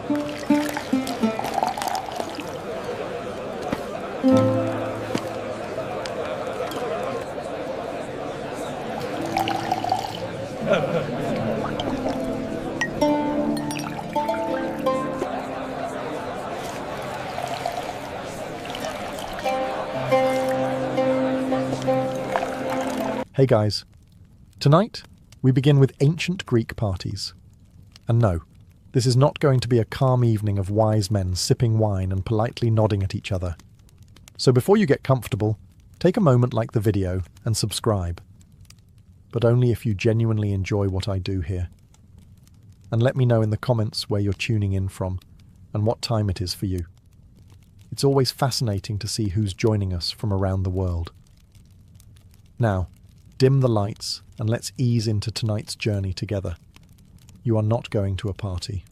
Hey guys, tonight we begin with ancient Greek parties. And no, this is not going to be a calm evening of wise men sipping wine and politely nodding at each other. So before you get comfortable, take a moment like the video and subscribe. But only if you genuinely enjoy what I do here. And let me know in the comments where you're tuning in from and what time it is for you. It's always fascinating to see who's joining us from around the world. Now, dim the lights and let's ease into tonight's journey together. You are not going to a party.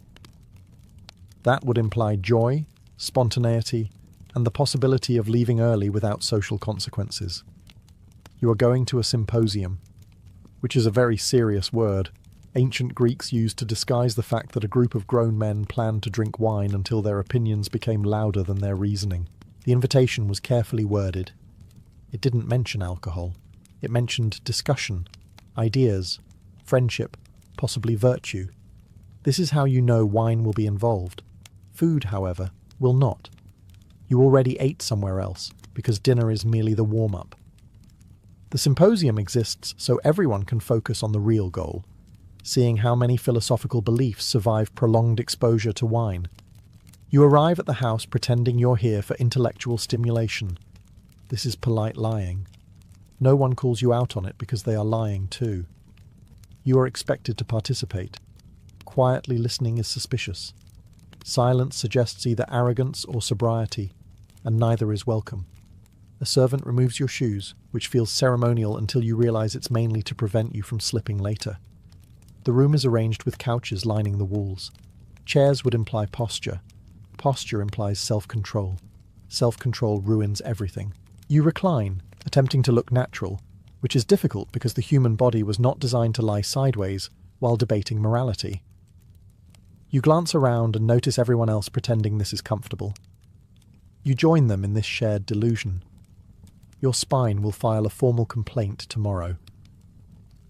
That would imply joy, spontaneity, and the possibility of leaving early without social consequences. You are going to a symposium, which is a very serious word ancient Greeks used to disguise the fact that a group of grown men planned to drink wine until their opinions became louder than their reasoning. The invitation was carefully worded. It didn't mention alcohol. It mentioned discussion, ideas, friendship, possibly virtue. This is how you know wine will be involved. Food, however, will not. You already ate somewhere else, because dinner is merely the warm-up. The symposium exists so everyone can focus on the real goal, seeing how many philosophical beliefs survive prolonged exposure to wine. You arrive at the house pretending you're here for intellectual stimulation. This is polite lying. No one calls you out on it because they are lying too. You are expected to participate. Quietly listening is suspicious. Silence suggests either arrogance or sobriety, and neither is welcome. A servant removes your shoes, which feels ceremonial until you realize it's mainly to prevent you from slipping later. The room is arranged with couches lining the walls. Chairs would imply posture. Posture implies self-control. Self-control ruins everything. You recline, attempting to look natural, which is difficult because the human body was not designed to lie sideways while debating morality. You glance around and notice everyone else pretending this is comfortable. You join them in this shared delusion. Your spine will file a formal complaint tomorrow.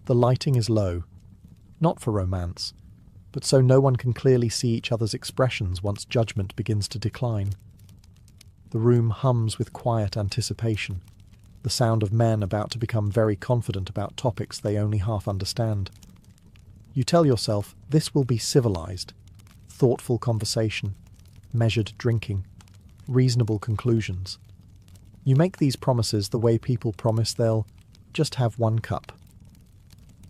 The lighting is low, not for romance, but so no one can clearly see each other's expressions once judgment begins to decline. The room hums with quiet anticipation. The sound of men about to become very confident about topics they only half understand. You tell yourself this will be civilized, thoughtful conversation, measured drinking, reasonable conclusions. You make these promises the way people promise they'll just have one cup.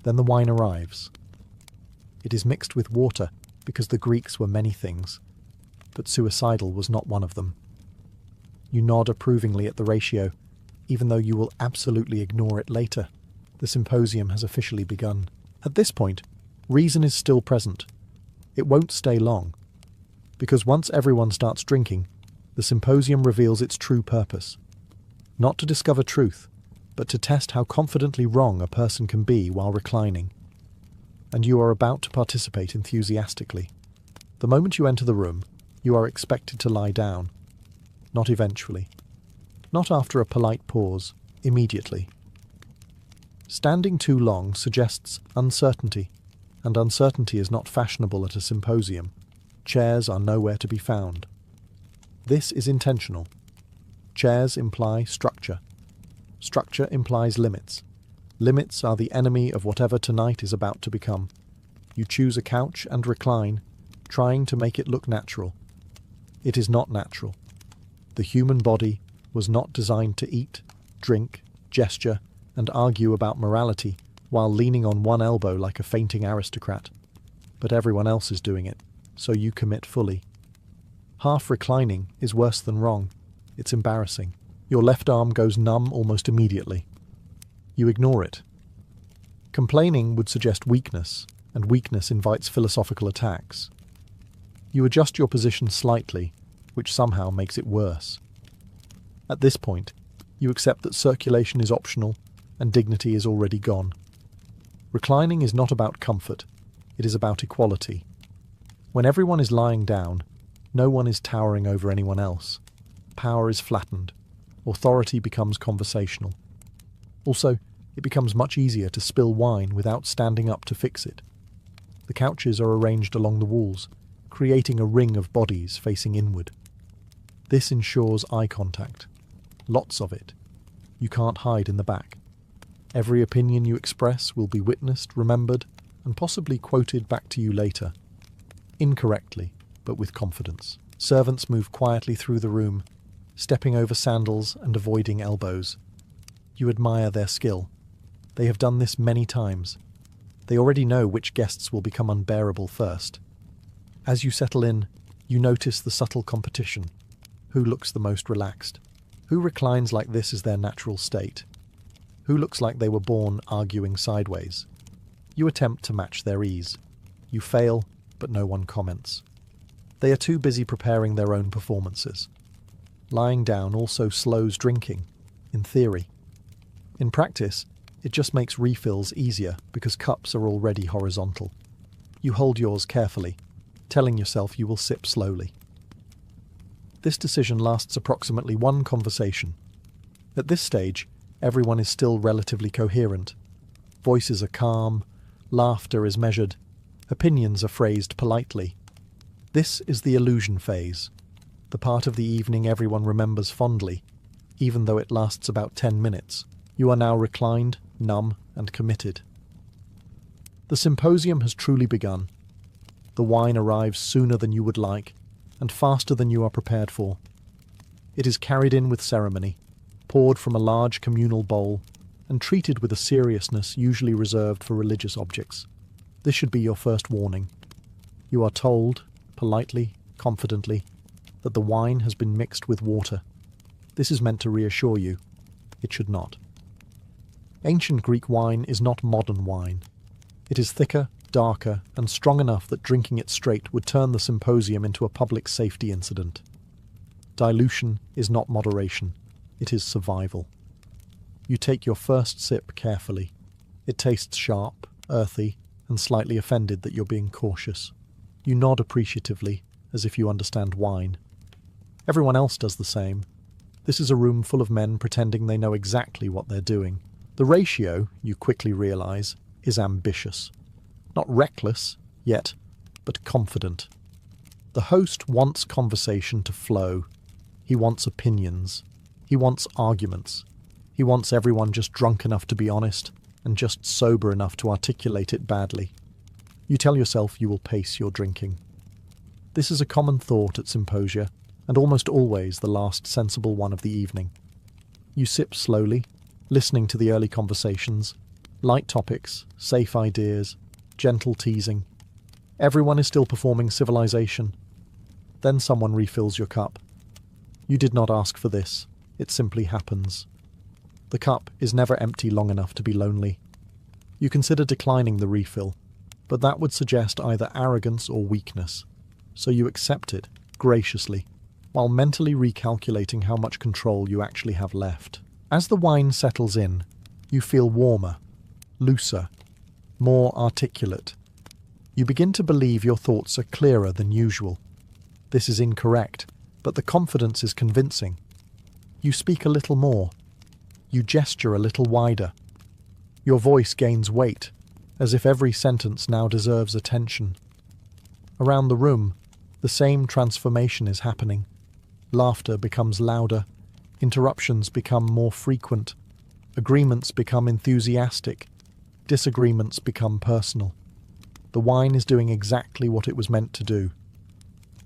Then the wine arrives. It is mixed with water because the Greeks were many things, but suicidal was not one of them. You nod approvingly at the ratio, even though you will absolutely ignore it later. The symposium has officially begun. At this point, reason is still present. It won't stay long, because once everyone starts drinking, the symposium reveals its true purpose. Not to discover truth, but to test how confidently wrong a person can be while reclining. And you are about to participate enthusiastically. The moment you enter the room, you are expected to lie down. Not eventually. Not after a polite pause, immediately. Standing too long suggests uncertainty, and uncertainty is not fashionable at a symposium. Chairs are nowhere to be found. This is intentional. Chairs imply structure. Structure implies limits. Limits are the enemy of whatever tonight is about to become. You choose a couch and recline, trying to make it look natural. It is not natural. The human body was not designed to eat, drink, gesture, and argue about morality while leaning on one elbow like a fainting aristocrat. But everyone else is doing it, so you commit fully. Half reclining is worse than wrong. It's embarrassing. Your left arm goes numb almost immediately. You ignore it. Complaining would suggest weakness, and weakness invites philosophical attacks. You adjust your position slightly, which somehow makes it worse. At this point, you accept that circulation is optional and dignity is already gone. Reclining is not about comfort, it is about equality. When everyone is lying down, no one is towering over anyone else. Power is flattened. Authority becomes conversational. Also, it becomes much easier to spill wine without standing up to fix it. The couches are arranged along the walls, creating a ring of bodies facing inward. This ensures eye contact. Lots of it. You can't hide in the back. Every opinion you express will be witnessed, remembered, and possibly quoted back to you later. Incorrectly, but with confidence. Servants move quietly through the room, stepping over sandals and avoiding elbows. You admire their skill. They have done this many times. They already know which guests will become unbearable first. As you settle in, you notice the subtle competition. Who looks the most relaxed? Who reclines like this is their natural state? Who looks like they were born arguing sideways? You attempt to match their ease. You fail, but no one comments. They are too busy preparing their own performances. Lying down also slows drinking, in theory. In practice, it just makes refills easier because cups are already horizontal. You hold yours carefully, telling yourself you will sip slowly. This decision lasts approximately one conversation. At this stage, everyone is still relatively coherent. Voices are calm, laughter is measured, opinions are phrased politely. This is the illusion phase, the part of the evening everyone remembers fondly, even though it lasts about 10 minutes. You are now reclined, numb, and committed. The symposium has truly begun. The wine arrives sooner than you would like, and faster than you are prepared for. It is carried in with ceremony, poured from a large communal bowl, and treated with a seriousness usually reserved for religious objects. This should be your first warning. You are told, politely, confidently, that the wine has been mixed with water. This is meant to reassure you. It should not. Ancient Greek wine is not modern wine. It is thicker, darker, and strong enough that drinking it straight would turn the symposium into a public safety incident. Dilution is not moderation. It is survival. You take your first sip carefully. It tastes sharp, earthy, and slightly offended that you're being cautious. You nod appreciatively, as if you understand wine. Everyone else does the same. This is a room full of men pretending they know exactly what they're doing. The ratio, you quickly realize, is ambitious. Not reckless, yet, but confident. The host wants conversation to flow. He wants opinions. He wants arguments. He wants everyone just drunk enough to be honest, and just sober enough to articulate it badly. You tell yourself you will pace your drinking. This is a common thought at symposia, and almost always the last sensible one of the evening. You sip slowly, listening to the early conversations, light topics, safe ideas, gentle teasing. Everyone is still performing civilization. Then someone refills your cup. You did not ask for this. It simply happens. The cup is never empty long enough to be lonely. You consider declining the refill, but that would suggest either arrogance or weakness. So you accept it, graciously, while mentally recalculating how much control you actually have left. As the wine settles in, you feel warmer, looser, more articulate. You begin to believe your thoughts are clearer than usual. This is incorrect, but the confidence is convincing. You speak a little more. You gesture a little wider. Your voice gains weight, as if every sentence now deserves attention. Around the room, the same transformation is happening. Laughter becomes louder. Interruptions become more frequent. Agreements become enthusiastic. Disagreements become personal. The wine is doing exactly what it was meant to do.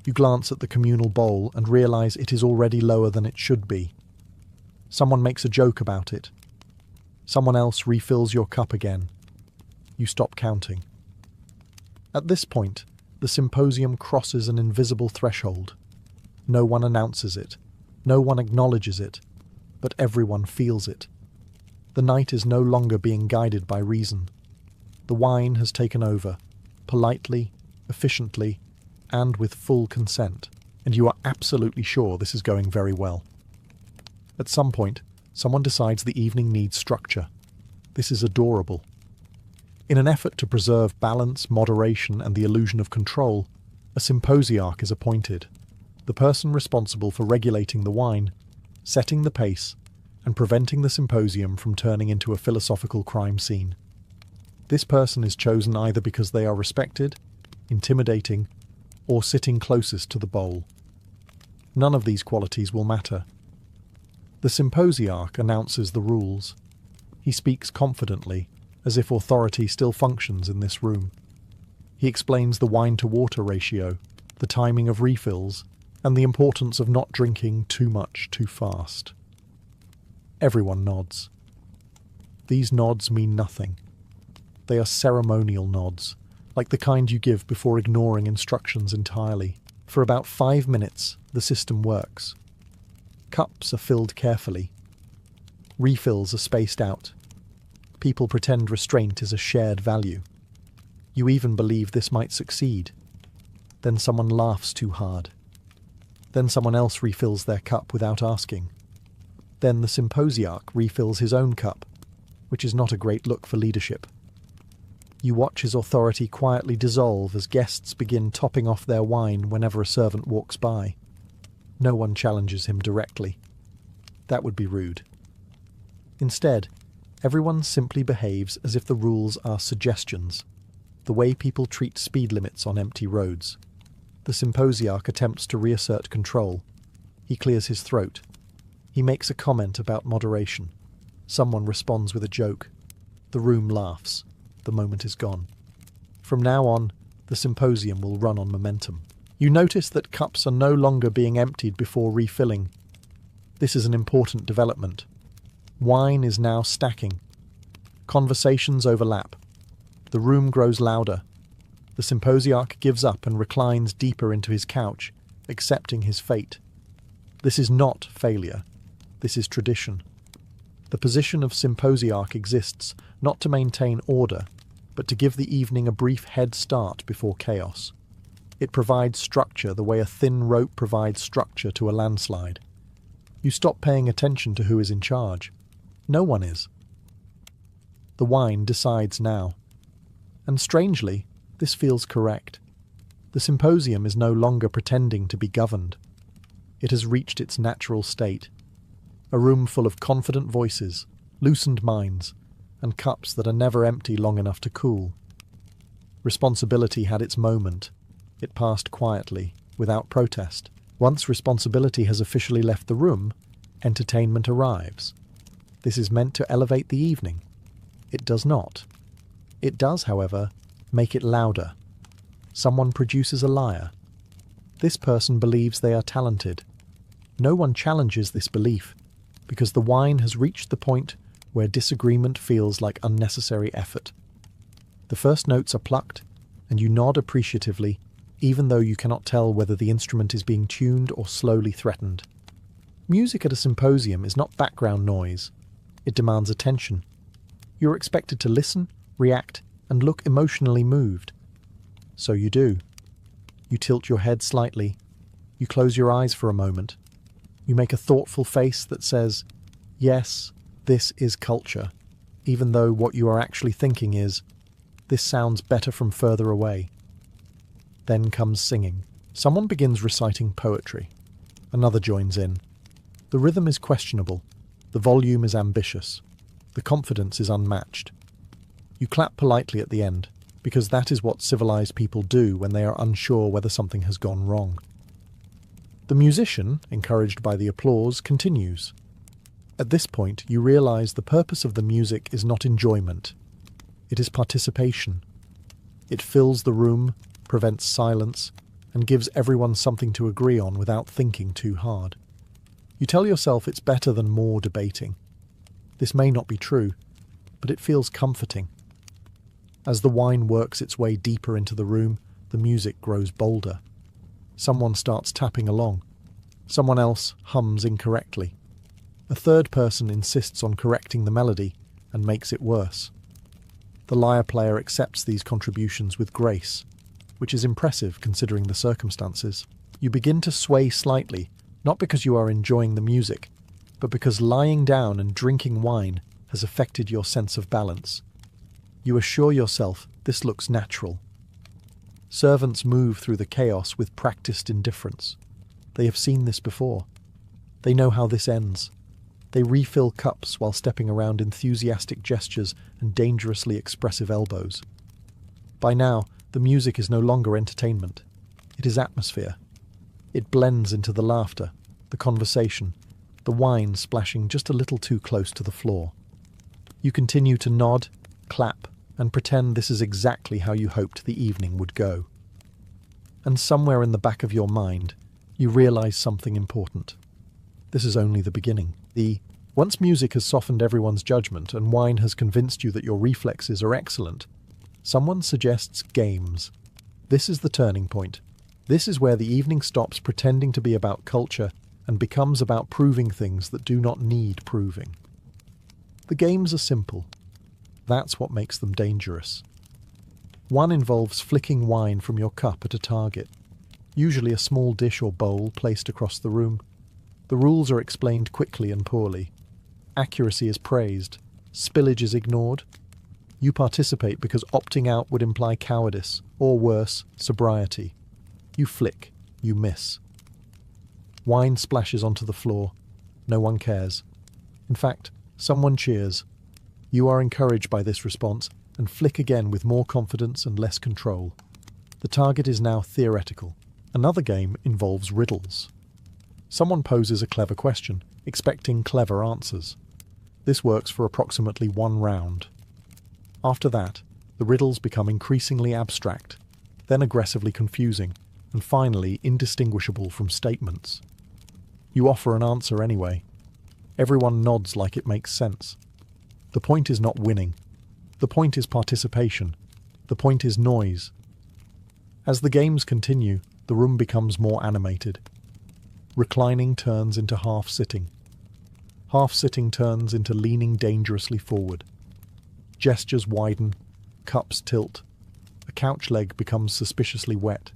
You glance at the communal bowl and realize it is already lower than it should be. Someone makes a joke about it. Someone else refills your cup again. You stop counting. At this point, the symposium crosses an invisible threshold. No one announces it. No one acknowledges it. But everyone feels it. The night is no longer being guided by reason. The wine has taken over, politely, efficiently, and with full consent, and you are absolutely sure this is going very well. At some point, someone decides the evening needs structure. This is adorable. In an effort to preserve balance, moderation, and the illusion of control, A symposiarch is appointed, the person responsible for regulating the wine, setting the pace, and preventing the symposium from turning into a philosophical crime scene. This person is chosen either because they are respected, intimidating, or sitting closest to the bowl. None of these qualities will matter. The symposiarch announces the rules. He speaks confidently, as if authority still functions in this room. He explains the wine-to-water ratio, the timing of refills, and the importance of not drinking too much too fast. Everyone nods. These nods mean nothing. They are ceremonial nods, like the kind you give before ignoring instructions entirely. For about 5 minutes, the system works. Cups are filled carefully. Refills are spaced out. People pretend restraint is a shared value. You even believe this might succeed. Then someone laughs too hard. Then someone else refills their cup without asking. Then the symposiarch refills his own cup, which is not a great look for leadership. You watch his authority quietly dissolve as guests begin topping off their wine whenever a servant walks by. No one challenges him directly. That would be rude. Instead, everyone simply behaves as if the rules are suggestions, the way people treat speed limits on empty roads. The symposiarch attempts to reassert control. He clears his throat. He makes a comment about moderation. Someone responds with a joke. The room laughs. The moment is gone. From now on, the symposium will run on momentum. You notice that cups are no longer being emptied before refilling. This is an important development. Wine is now stacking. Conversations overlap. The room grows louder. The symposiarch gives up and reclines deeper into his couch, accepting his fate. This is not failure. This is tradition. The position of symposiarch exists not to maintain order, but to give the evening a brief head start before chaos. It provides structure the way a thin rope provides structure to a landslide. You stop paying attention to who is in charge. No one is. The wine decides now. And strangely, this feels correct. The symposium is no longer pretending to be governed. It has reached its natural state. A room full of confident voices, loosened minds, and cups that are never empty long enough to cool. Responsibility had its moment. It passed quietly, without protest. Once responsibility has officially left the room, entertainment arrives. This is meant to elevate the evening. It does not. It does, however, make it louder. Someone produces a liar. This person believes they are talented. No one challenges this belief, because the wine has reached the point where disagreement feels like unnecessary effort. The first notes are plucked, and you nod appreciatively, even though you cannot tell whether the instrument is being tuned or slowly threatened. Music at a symposium is not background noise. It demands attention. You're expected to listen, react, and look emotionally moved. So you do. You tilt your head slightly. You close your eyes for a moment. You make a thoughtful face that says, "Yes, this is culture," even though what you are actually thinking is, "This sounds better from further away." Then comes singing. Someone begins reciting poetry. Another joins in. The rhythm is questionable. The volume is ambitious. The confidence is unmatched. You clap politely at the end, because that is what civilized people do when they are unsure whether something has gone wrong. The musician, encouraged by the applause, continues. At this point, you realize the purpose of the music is not enjoyment. It is participation. It fills the room, prevents silence, and gives everyone something to agree on without thinking too hard. You tell yourself it's better than more debating. This may not be true, but it feels comforting. As the wine works its way deeper into the room, the music grows bolder. Someone starts tapping along. Someone else hums incorrectly. A third person insists on correcting the melody and makes it worse. The lyre player accepts these contributions with grace, which is impressive considering the circumstances. You begin to sway slightly, not because you are enjoying the music, but because lying down and drinking wine has affected your sense of balance. You assure yourself this looks natural. Servants move through the chaos with practiced indifference. They have seen this before. They know how this ends. They refill cups while stepping around enthusiastic gestures and dangerously expressive elbows. By now, the music is no longer entertainment. It is atmosphere. It blends into the laughter, the conversation, the wine splashing just a little too close to the floor. You continue to nod, clap, and pretend this is exactly how you hoped the evening would go. And somewhere in the back of your mind, you realize something important. This is only the beginning. Once music has softened everyone's judgment and wine has convinced you that your reflexes are excellent, someone suggests games. This is the turning point. This is where the evening stops pretending to be about culture and becomes about proving things that do not need proving. The games are simple. That's what makes them dangerous. One involves flicking wine from your cup at a target, usually a small dish or bowl placed across the room. The rules are explained quickly and poorly. Accuracy is praised. Spillage is ignored. You participate because opting out would imply cowardice, or worse, sobriety. You flick. You miss. Wine splashes onto the floor. No one cares. In fact, someone cheers. You are encouraged by this response and flick again with more confidence and less control. The target is now theoretical. Another game involves riddles. Someone poses a clever question, expecting clever answers. This works for approximately one round. After that, the riddles become increasingly abstract, then aggressively confusing, and finally indistinguishable from statements. You offer an answer anyway. Everyone nods like it makes sense. The point is not winning. The point is participation. The point is noise. As the games continue, the room becomes more animated. Reclining turns into half-sitting. Half-sitting turns into leaning dangerously forward. Gestures widen, cups tilt. A couch leg becomes suspiciously wet.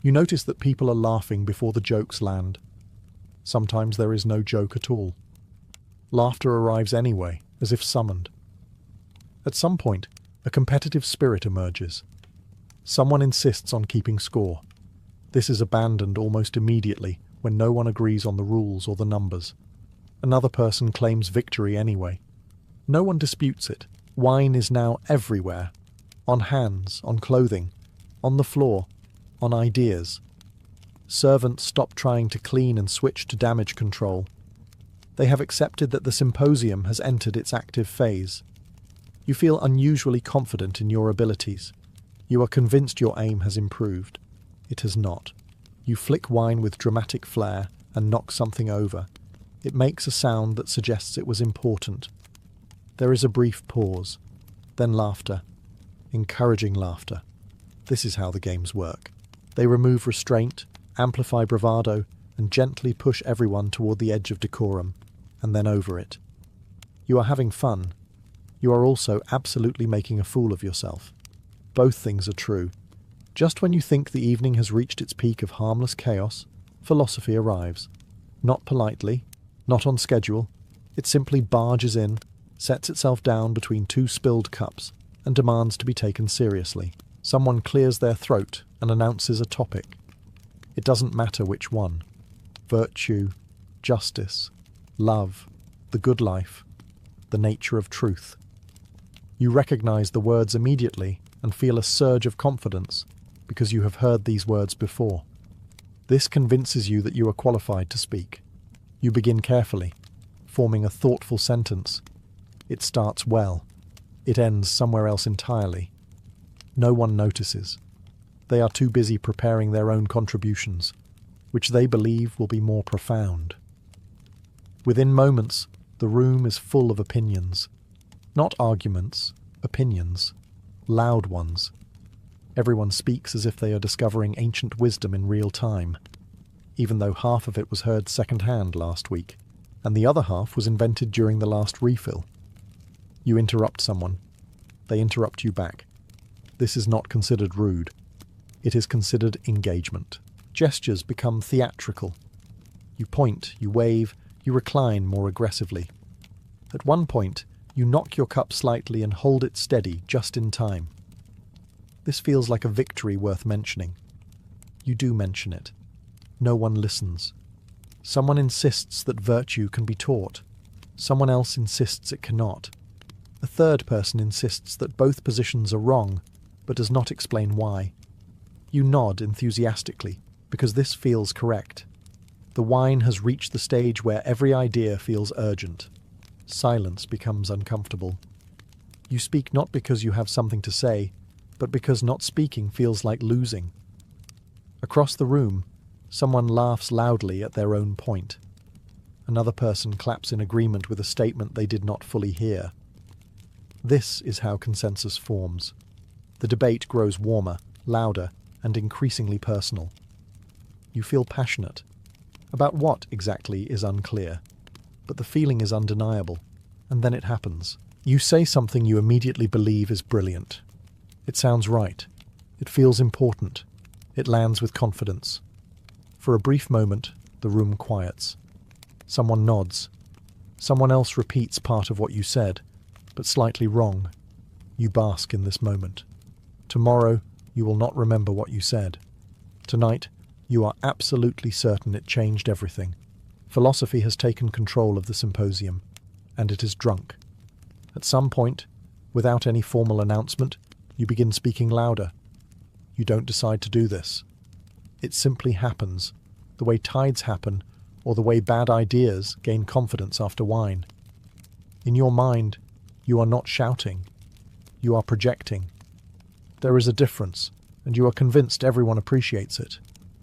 You notice that people are laughing before the jokes land. Sometimes there is no joke at all. Laughter arrives anyway, as if summoned. At some point, a competitive spirit emerges. Someone insists on keeping score. This is abandoned almost immediately when no one agrees on the rules or the numbers. Another person claims victory anyway. No one disputes it. Wine is now everywhere. On hands, on clothing, on the floor, on ideas. Servants stop trying to clean and switch to damage control. They have accepted that the symposium has entered its active phase. You feel unusually confident in your abilities. You are convinced your aim has improved. It has not. You flick wine with dramatic flair and knock something over. It makes a sound that suggests it was important. There is a brief pause, then laughter. Encouraging laughter. This is how the games work. They remove restraint, amplify bravado, and gently push everyone toward the edge of decorum, and then over it. You are having fun. You are also absolutely making a fool of yourself. Both things are true. Just when you think the evening has reached its peak of harmless chaos, philosophy arrives. Not politely, not on schedule. It simply barges in, sets itself down between two spilled cups, and demands to be taken seriously. Someone clears their throat and announces a topic. It doesn't matter which one. Virtue, justice, love, the good life, the nature of truth. You recognize the words immediately and feel a surge of confidence because you have heard these words before. This convinces you that you are qualified to speak. You begin carefully, forming a thoughtful sentence. It starts well. It ends somewhere else entirely. No one notices. They are too busy preparing their own contributions, which they believe will be more profound. Within moments, the room is full of opinions. Not arguments, opinions. Loud ones. Everyone speaks as if they are discovering ancient wisdom in real time, even though half of it was heard second-hand last week, and the other half was invented during the last refill. You interrupt someone. They interrupt you back. This is not considered rude. It is considered engagement. Gestures become theatrical. You point, you wave, you recline more aggressively. At one point, you knock your cup slightly and hold it steady just in time. This feels like a victory worth mentioning. You do mention it. No one listens. Someone insists that virtue can be taught. Someone else insists it cannot. A third person insists that both positions are wrong, but does not explain why. You nod enthusiastically, because this feels correct. The wine has reached the stage where every idea feels urgent. Silence becomes uncomfortable. You speak not because you have something to say, but because not speaking feels like losing. Across the room, someone laughs loudly at their own point. Another person claps in agreement with a statement they did not fully hear. This is how consensus forms. The debate grows warmer, louder, and increasingly personal. You feel passionate. About what exactly is unclear, but the feeling is undeniable, and then it happens. You say something you immediately believe is brilliant. It sounds right. It feels important. It lands with confidence. For a brief moment, the room quiets. Someone nods. Someone else repeats part of what you said, but slightly wrong. You bask in this moment. Tomorrow, you will not remember what you said. Tonight, you are absolutely certain it changed everything. Philosophy has taken control of the symposium, and it is drunk. At some point, without any formal announcement, you begin speaking louder. You don't decide to do this. It simply happens, the way tides happen, or the way bad ideas gain confidence after wine. In your mind, you are not shouting. You are projecting. There is a difference, and you are convinced everyone appreciates it.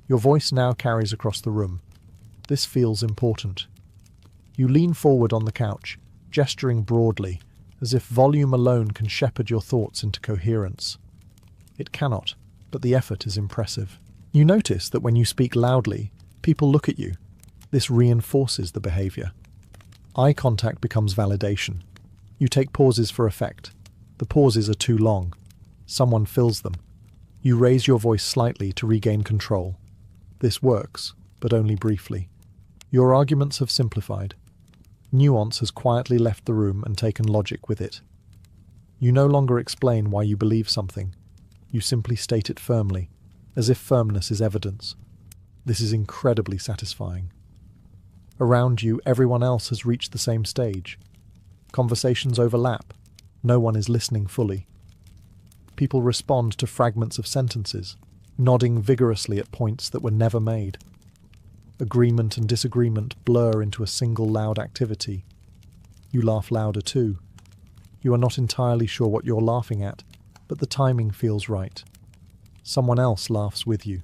Your voice now carries across the room. This feels important. You lean forward on the couch, gesturing broadly, as if volume alone can shepherd your thoughts into coherence. It cannot, but the effort is impressive. You notice that when you speak loudly, people look at you. This reinforces the behavior. Eye contact becomes validation. You take pauses for effect. The pauses are too long. Someone fills them. You raise your voice slightly to regain control. This works, but only briefly. Your arguments have simplified. Nuance has quietly left the room and taken logic with it. You no longer explain why you believe something. You simply state it firmly, as if firmness is evidence. This is incredibly satisfying. Around you, everyone else has reached the same stage. Conversations overlap. No one is listening fully. People respond to fragments of sentences, nodding vigorously at points that were never made. Agreement and disagreement blur into a single loud activity. You laugh louder too. You are not entirely sure what you're laughing at, but the timing feels right. Someone else laughs with you.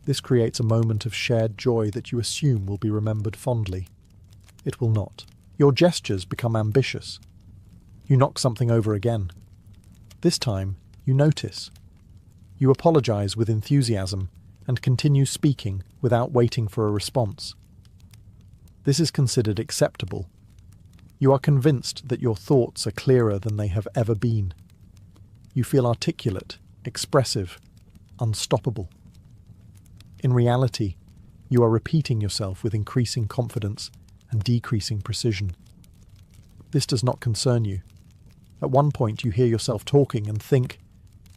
This creates a moment of shared joy that you assume will be remembered fondly. It will not. Your gestures become ambitious. You knock something over again. This time, you notice. You apologize with enthusiasm and continue speaking without waiting for a response. This is considered acceptable. You are convinced that your thoughts are clearer than they have ever been. You feel articulate, expressive, unstoppable. In reality, you are repeating yourself with increasing confidence and decreasing precision. This does not concern you. At one point you hear yourself talking and think,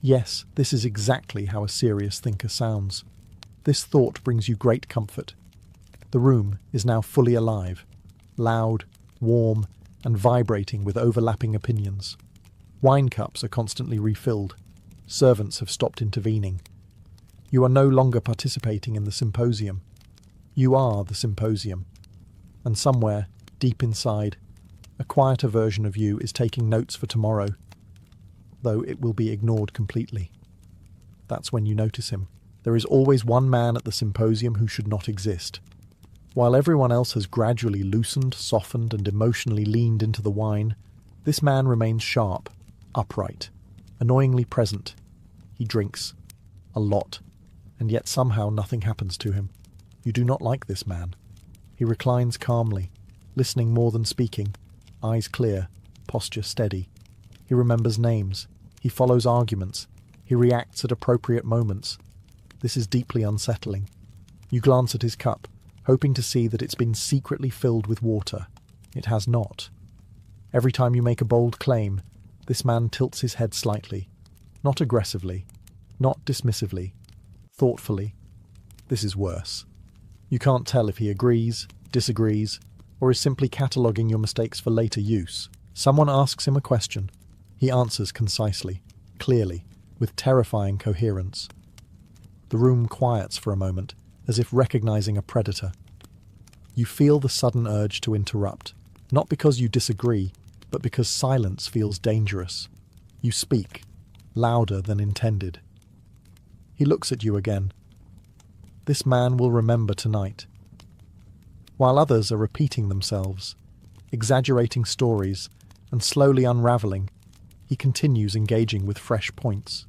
yes, this is exactly how a serious thinker sounds. This thought brings you great comfort. The room is now fully alive, loud, warm, and vibrating with overlapping opinions. Wine cups are constantly refilled. Servants have stopped intervening. You are no longer participating in the symposium. You are the symposium. And somewhere, deep inside, a quieter version of you is taking notes for tomorrow, though it will be ignored completely. That's when you notice him. There is always one man at the symposium who should not exist. While everyone else has gradually loosened, softened, and emotionally leaned into the wine, this man remains sharp, upright, annoyingly present. He drinks. A lot. And yet somehow nothing happens to him. You do not like this man. He reclines calmly, listening more than speaking, eyes clear, posture steady. He remembers names. He follows arguments. He reacts at appropriate moments. This is deeply unsettling. You glance at his cup, hoping to see that it's been secretly filled with water. It has not. Every time you make a bold claim, this man tilts his head slightly. Not aggressively, not dismissively, thoughtfully. This is worse. You can't tell if he agrees, disagrees, or is simply cataloguing your mistakes for later use. Someone asks him a question. He answers concisely, clearly, with terrifying coherence. The room quiets for a moment, as if recognizing a predator. You feel the sudden urge to interrupt, not because you disagree, but because silence feels dangerous. You speak, louder than intended. He looks at you again. This man will remember tonight. While others are repeating themselves, exaggerating stories, and slowly unraveling, he continues engaging with fresh points.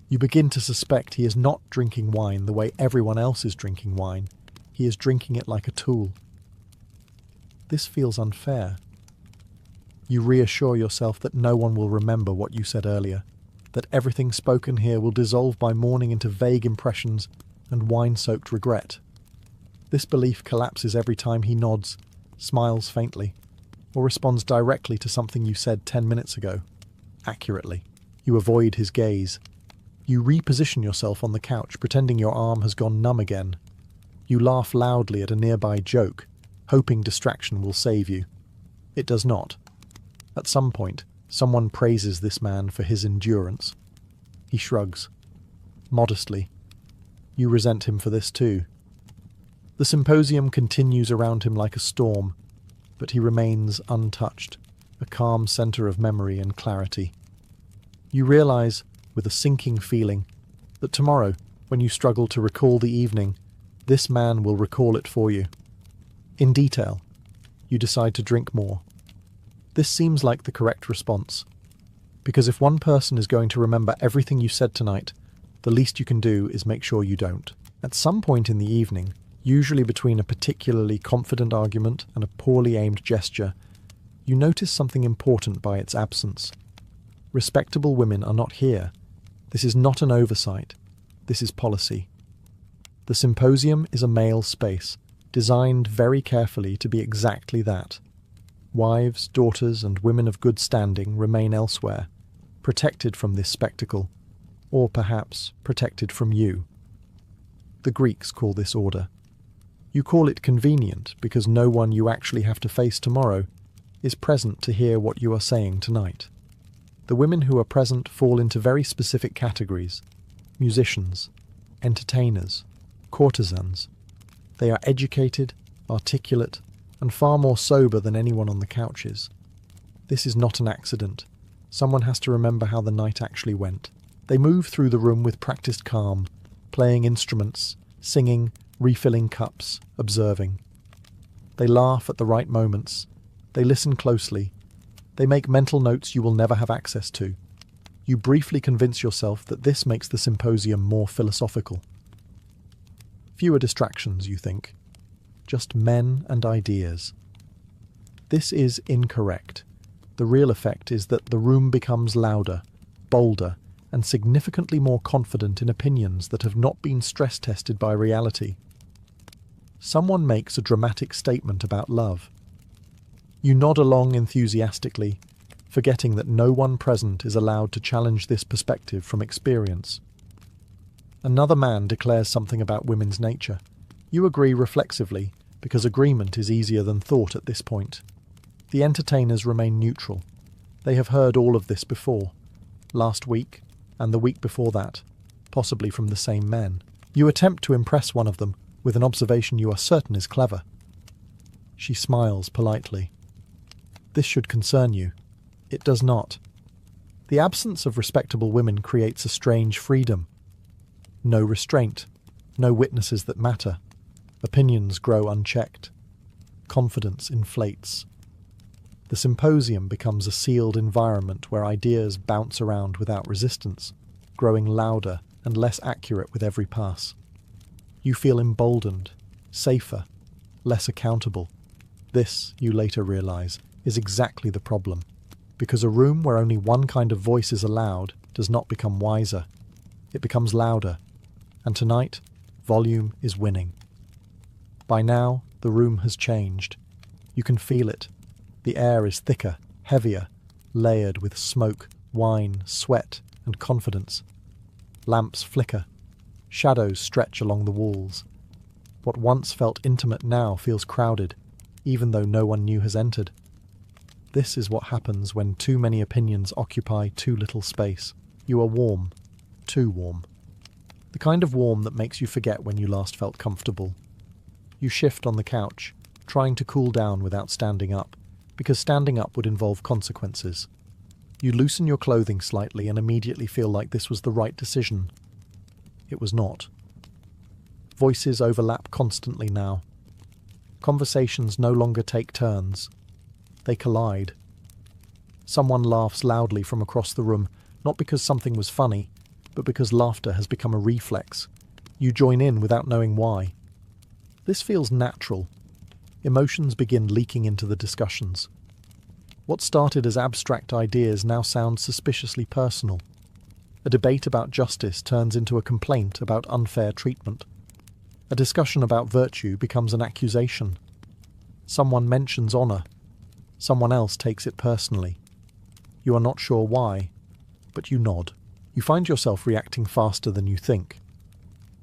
You begin to suspect he is not drinking wine the way everyone else is drinking wine. He is drinking it like a tool. This feels unfair. You reassure yourself that no one will remember what you said earlier, that everything spoken here will dissolve by morning into vague impressions and wine-soaked regret. This belief collapses every time he nods, smiles faintly, or responds directly to something you said 10 minutes ago. Accurately. You avoid his gaze. You reposition yourself on the couch, pretending your arm has gone numb again. You laugh loudly at a nearby joke, hoping distraction will save you. It does not. At some point, someone praises this man for his endurance. He shrugs. Modestly. You resent him for this too. The symposium continues around him like a storm, but he remains untouched, a calm centre of memory and clarity. You realise, with a sinking feeling, that tomorrow, when you struggle to recall the evening, this man will recall it for you. In detail, you decide to drink more. This seems like the correct response, because if one person is going to remember everything you said tonight, the least you can do is make sure you don't. At some point in the evening, usually between a particularly confident argument and a poorly aimed gesture, you notice something important by its absence. Respectable women are not here. This is not an oversight. This is policy. The symposium is a male space, designed very carefully to be exactly that. Wives, daughters, and women of good standing remain elsewhere, protected from this spectacle, or perhaps protected from you. The Greeks call this order. You call it convenient because no one you actually have to face tomorrow is present to hear what you are saying tonight. The women who are present fall into very specific categories: musicians, entertainers, courtesans. They are educated, articulate, and far more sober than anyone on the couches. This is not an accident. Someone has to remember how the night actually went. They move through the room with practiced calm, playing instruments, singing, refilling cups, observing. They laugh at the right moments. They listen closely. They make mental notes you will never have access to. You briefly convince yourself that this makes the symposium more philosophical. Fewer distractions, you think. Just men and ideas. This is incorrect. The real effect is that the room becomes louder, bolder, and significantly more confident in opinions that have not been stress-tested by reality. Someone makes a dramatic statement about love. You nod along enthusiastically, forgetting that no one present is allowed to challenge this perspective from experience. Another man declares something about women's nature. You agree reflexively, because agreement is easier than thought at this point. The entertainers remain neutral. They have heard all of this before, last week and the week before that, possibly from the same men. You attempt to impress one of them with an observation you are certain is clever. She smiles politely. This should concern you. It does not. The absence of respectable women creates a strange freedom. No restraint, no witnesses that matter. Opinions grow unchecked. Confidence inflates. The symposium becomes a sealed environment where ideas bounce around without resistance, growing louder and less accurate with every pass. You feel emboldened, safer, less accountable. This, you later realize, is exactly the problem, because a room where only one kind of voice is allowed does not become wiser. It becomes louder, and tonight, volume is winning. By now, the room has changed. You can feel it. The air is thicker, heavier, layered with smoke, wine, sweat, and confidence. Lamps flicker. Shadows stretch along the walls. What once felt intimate now feels crowded, even though no one new has entered. This is what happens when too many opinions occupy too little space. You are warm. Too warm. The kind of warm that makes you forget when you last felt comfortable. You shift on the couch, trying to cool down without standing up, because standing up would involve consequences. You loosen your clothing slightly and immediately feel like this was the right decision. It was not. Voices overlap constantly now. Conversations no longer take turns. They collide. Someone laughs loudly from across the room, not because something was funny, but because laughter has become a reflex. You join in without knowing why. This feels natural. Emotions begin leaking into the discussions. What started as abstract ideas now sounds suspiciously personal. A debate about justice turns into a complaint about unfair treatment. A discussion about virtue becomes an accusation. Someone mentions honour. Someone else takes it personally. You are not sure why, but you nod. You find yourself reacting faster than you think.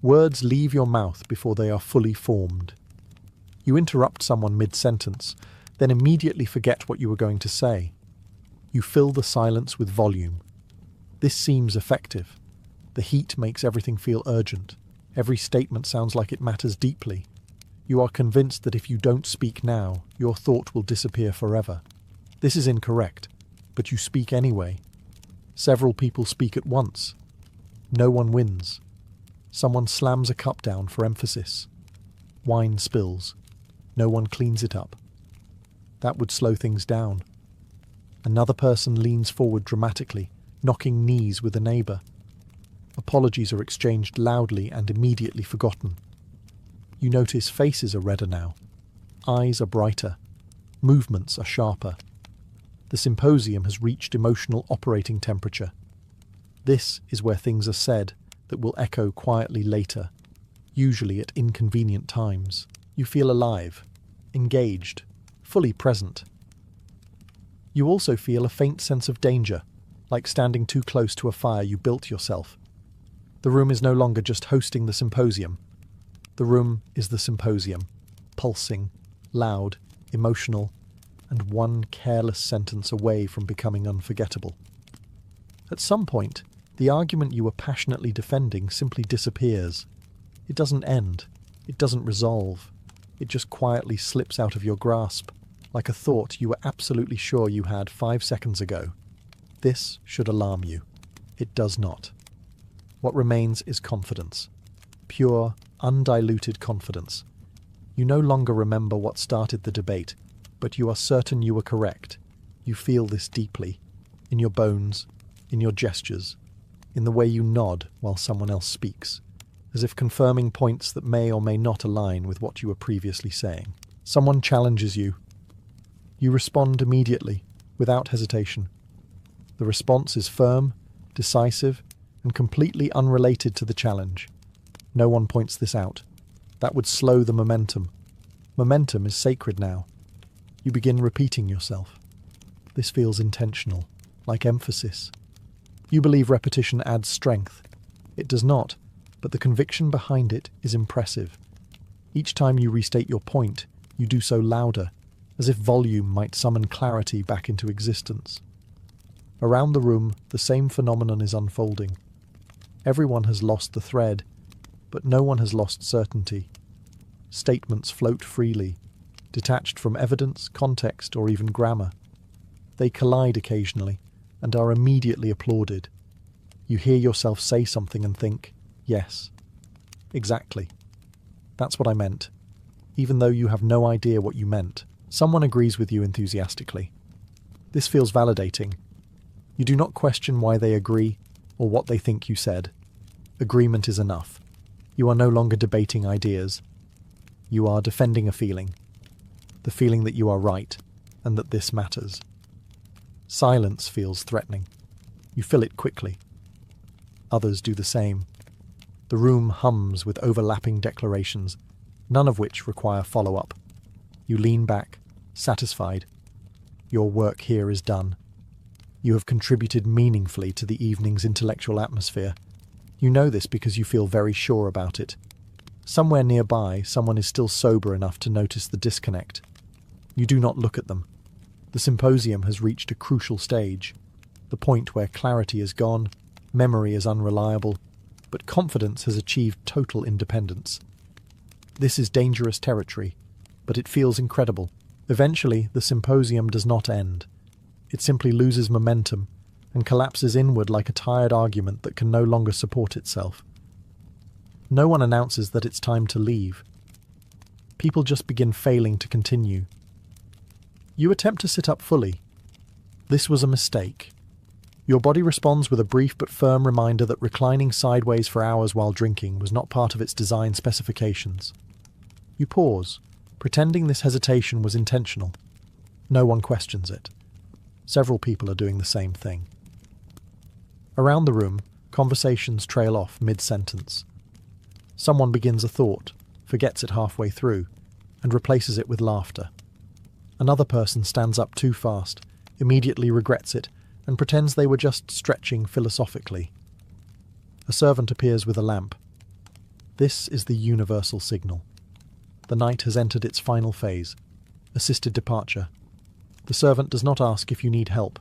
Words leave your mouth before they are fully formed. You interrupt someone mid-sentence, then immediately forget what you were going to say. You fill the silence with volume. This seems effective. The heat makes everything feel urgent. Every statement sounds like it matters deeply. You are convinced that if you don't speak now, your thought will disappear forever. This is incorrect, but you speak anyway. Several people speak at once. No one wins. Someone slams a cup down for emphasis. Wine spills. No one cleans it up. That would slow things down. Another person leans forward dramatically, knocking knees with a neighbour. Apologies are exchanged loudly and immediately forgotten. You notice faces are redder now. Eyes are brighter. Movements are sharper. The symposium has reached emotional operating temperature. This is where things are said that will echo quietly later, usually at inconvenient times. You feel alive, engaged, fully present. You also feel a faint sense of danger, like standing too close to a fire you built yourself. The room is no longer just hosting the symposium. The room is the symposium, pulsing, loud, emotional, and one careless sentence away from becoming unforgettable. At some point, the argument you were passionately defending simply disappears. It doesn't end. It doesn't resolve. It just quietly slips out of your grasp, like a thought you were absolutely sure you had 5 seconds ago. This should alarm you. It does not. What remains is confidence. Pure, undiluted confidence. You no longer remember what started the debate, but you are certain you were correct. You feel this deeply, in your bones, in your gestures, in the way you nod while someone else speaks, as if confirming points that may or may not align with what you were previously saying. Someone challenges you. You respond immediately, without hesitation. The response is firm, decisive, and completely unrelated to the challenge. No one points this out. That would slow the momentum. Momentum is sacred now. You begin repeating yourself. This feels intentional, like emphasis. You believe repetition adds strength. It does not, but the conviction behind it is impressive. Each time you restate your point, you do so louder, as if volume might summon clarity back into existence. Around the room, the same phenomenon is unfolding. Everyone has lost the thread, but no one has lost certainty. Statements float freely, detached from evidence, context, or even grammar. They collide occasionally, and are immediately applauded. You hear yourself say something and think, yes, exactly. That's what I meant. Even though you have no idea what you meant, someone agrees with you enthusiastically. This feels validating. You do not question why they agree or what they think you said. Agreement is enough. You are no longer debating ideas. You are defending a feeling. The feeling that you are right and that this matters. Silence feels threatening. You fill it quickly. Others do the same. The room hums with overlapping declarations, none of which require follow-up. You lean back, satisfied. Your work here is done. You have contributed meaningfully to the evening's intellectual atmosphere. You know this because you feel very sure about it. Somewhere nearby, someone is still sober enough to notice the disconnect. You do not look at them. The symposium has reached a crucial stage, the point where clarity is gone, memory is unreliable, but confidence has achieved total independence. This is dangerous territory, but it feels incredible. Eventually, the symposium does not end. It simply loses momentum and collapses inward like a tired argument that can no longer support itself. No one announces that it's time to leave. People just begin failing to continue. You attempt to sit up fully. This was a mistake. Your body responds with a brief but firm reminder that reclining sideways for hours while drinking was not part of its design specifications. You pause, pretending this hesitation was intentional. No one questions it. Several people are doing the same thing. Around the room, conversations trail off mid-sentence. Someone begins a thought, forgets it halfway through, and replaces it with laughter. Another person stands up too fast, immediately regrets it, and pretends they were just stretching philosophically. A servant appears with a lamp. This is the universal signal. The night has entered its final phase, assisted departure. The servant does not ask if you need help.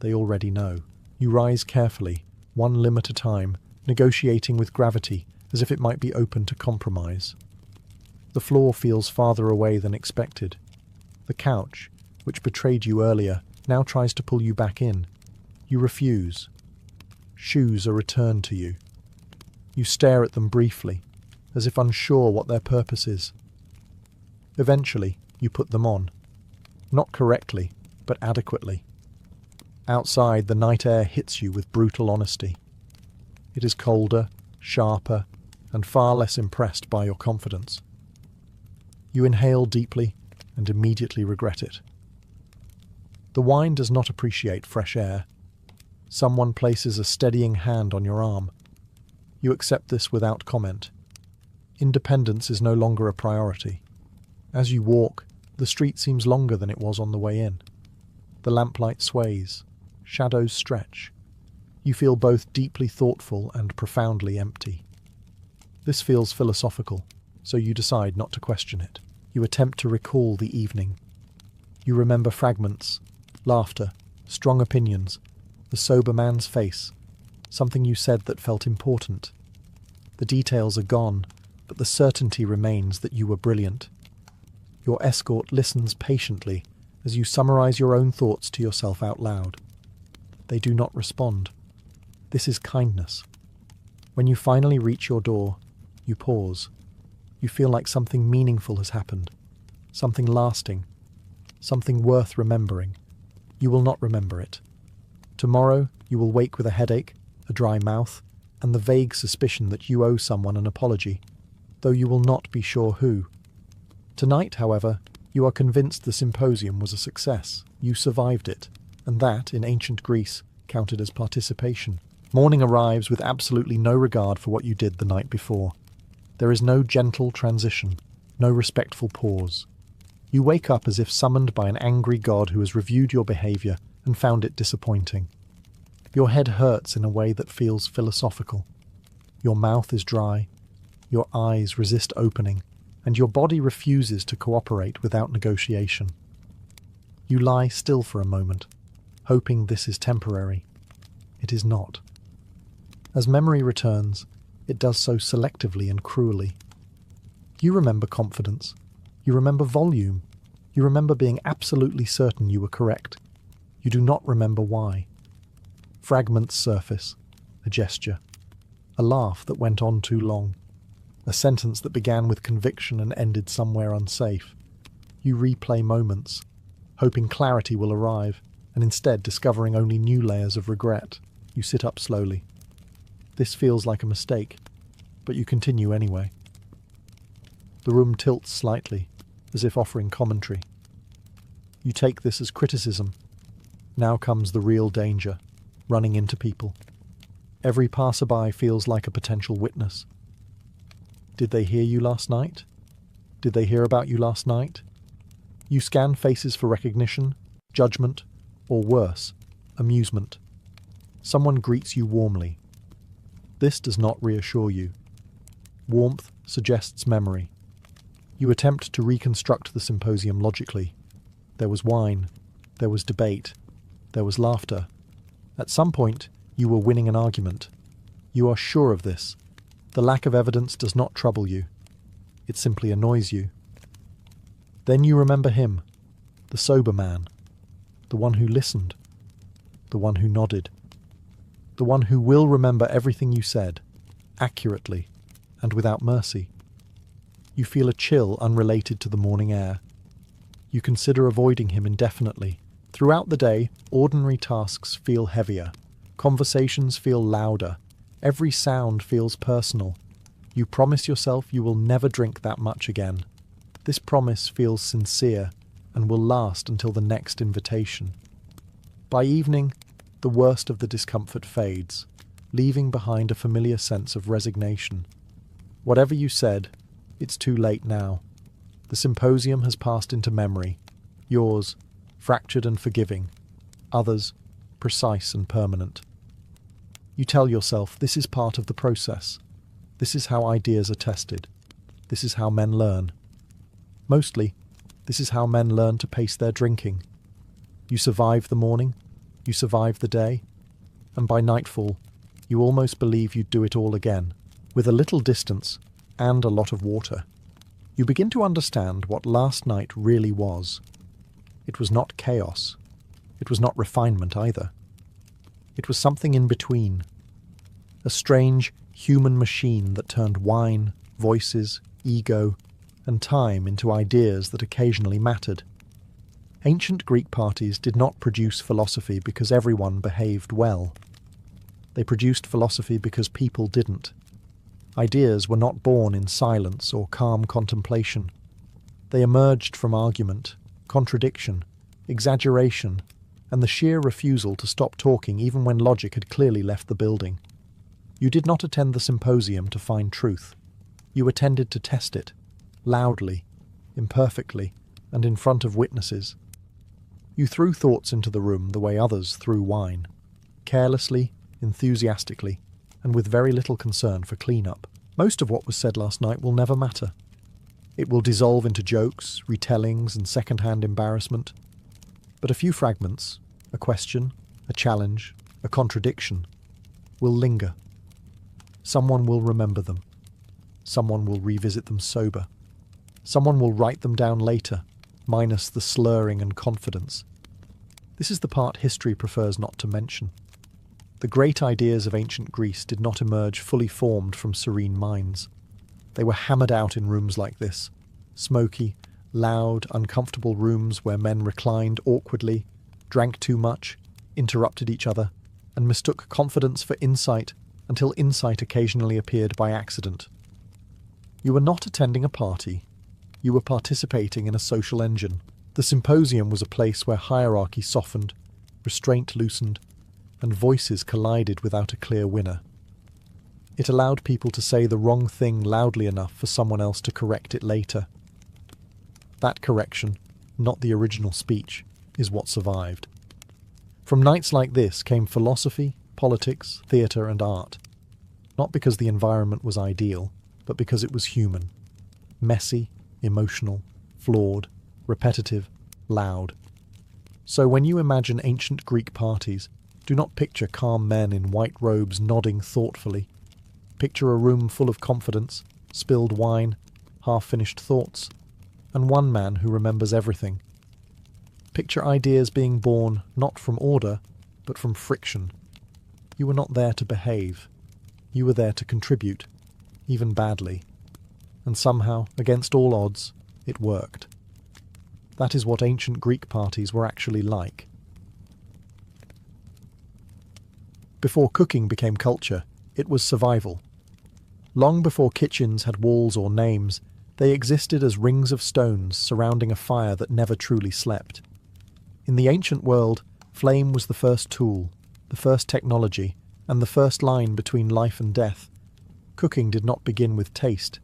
They already know. You rise carefully, one limb at a time, negotiating with gravity, as if it might be open to compromise. The floor feels farther away than expected. The couch, which betrayed you earlier, now tries to pull you back in. You refuse. Shoes are returned to you. You stare at them briefly, as if unsure what their purpose is. Eventually, you put them on. Not correctly, but adequately. Outside, the night air hits you with brutal honesty. It is colder, sharper, and far less impressed by your confidence. You inhale deeply and immediately regret it. The wine does not appreciate fresh air. Someone places a steadying hand on your arm. You accept this without comment. Independence is no longer a priority. As you walk, the street seems longer than it was on the way in. The lamplight sways. Shadows stretch. You feel both deeply thoughtful and profoundly empty. This feels philosophical, so you decide not to question it. You attempt to recall the evening. You remember fragments, laughter, strong opinions, the sober man's face, something you said that felt important. The details are gone, but the certainty remains that you were brilliant. Your escort listens patiently as you summarize your own thoughts to yourself out loud. They do not respond. This is kindness. When you finally reach your door, you pause. You feel like something meaningful has happened, something lasting, something worth remembering. You will not remember it. Tomorrow, you will wake with a headache, a dry mouth, and the vague suspicion that you owe someone an apology, though you will not be sure who. Tonight, however, you are convinced the symposium was a success. You survived it, and that, in ancient Greece, counted as participation. Morning arrives with absolutely no regard for what you did the night before. There is no gentle transition, no respectful pause. You wake up as if summoned by an angry god who has reviewed your behaviour and found it disappointing. Your head hurts in a way that feels philosophical. Your mouth is dry, your eyes resist opening, and your body refuses to cooperate without negotiation. You lie still for a moment, hoping this is temporary. It is not. As memory returns, it does so selectively and cruelly. You remember confidence. You remember volume. You remember being absolutely certain you were correct. You do not remember why. Fragments surface. A gesture. A laugh that went on too long. A sentence that began with conviction and ended somewhere unsafe. You replay moments, hoping clarity will arrive, and instead discovering only new layers of regret. You sit up slowly. This feels like a mistake, but you continue anyway. The room tilts slightly, as if offering commentary. You take this as criticism. Now comes the real danger, running into people. Every passerby feels like a potential witness. Did they hear you last night? Did they hear about you last night? You scan faces for recognition, judgment, or worse, amusement. Someone greets you warmly. This does not reassure you. Warmth suggests memory. You attempt to reconstruct the symposium logically. There was wine, there was debate, there was laughter. At some point, you were winning an argument. You are sure of this. The lack of evidence does not trouble you. It simply annoys you. Then you remember him, the sober man, the one who listened, the one who nodded, the one who will remember everything you said, accurately and without mercy. You feel a chill unrelated to the morning air. You consider avoiding him indefinitely. Throughout the day, ordinary tasks feel heavier. Conversations feel louder. Every sound feels personal. You promise yourself you will never drink that much again. This promise feels sincere and will last until the next invitation. By evening, the worst of the discomfort fades, leaving behind a familiar sense of resignation. Whatever you said, it's too late now. The symposium has passed into memory. Yours, fractured and forgiving. Others, precise and permanent. You tell yourself this is part of the process. This is how ideas are tested. This is how men learn. Mostly, this is how men learn to pace their drinking. You survive the morning, you survive the day, and by nightfall, you almost believe you'd do it all again, with a little distance and a lot of water. You begin to understand what last night really was. It was not chaos. It was not refinement either. It was something in between. A strange, human machine that turned wine, voices, ego, and time into ideas that occasionally mattered. Ancient Greek parties did not produce philosophy because everyone behaved well. They produced philosophy because people didn't. Ideas were not born in silence or calm contemplation. They emerged from argument, contradiction, exaggeration, and the sheer refusal to stop talking even when logic had clearly left the building. You did not attend the symposium to find truth. You attended to test it, loudly, imperfectly, and in front of witnesses. You threw thoughts into the room the way others threw wine, carelessly, enthusiastically, and with very little concern for clean-up. Most of what was said last night will never matter. It will dissolve into jokes, retellings, and second-hand embarrassment. But a few fragments, a question, a challenge, a contradiction, will linger. Someone will remember them. Someone will revisit them sober. Someone will write them down later, minus the slurring and confidence. This is the part history prefers not to mention. The great ideas of ancient Greece did not emerge fully formed from serene minds. They were hammered out in rooms like this, smoky, loud, uncomfortable rooms where men reclined awkwardly, drank too much, interrupted each other, and mistook confidence for insight until insight occasionally appeared by accident. You were not attending a party. You were participating in a social engine. The symposium was a place where hierarchy softened, restraint loosened, and voices collided without a clear winner. It allowed people to say the wrong thing loudly enough for someone else to correct it later. That correction, not the original speech, is what survived. From nights like this came philosophy, politics, theatre, and art. Not because the environment was ideal, but because it was human. Messy, emotional, flawed, repetitive, loud. So when you imagine ancient Greek parties, do not picture calm men in white robes nodding thoughtfully. Picture a room full of confidence, spilled wine, half-finished thoughts, and one man who remembers everything. Picture ideas being born not from order, but from friction. You were not there to behave. You were there to contribute, even badly. And somehow, against all odds, it worked. That is what ancient Greek parties were actually like. Before cooking became culture, it was survival. Long before kitchens had walls or names, they existed as rings of stones surrounding a fire that never truly slept. In the ancient world, flame was the first tool, the first technology, and the first line between life and death. Cooking did not begin with taste,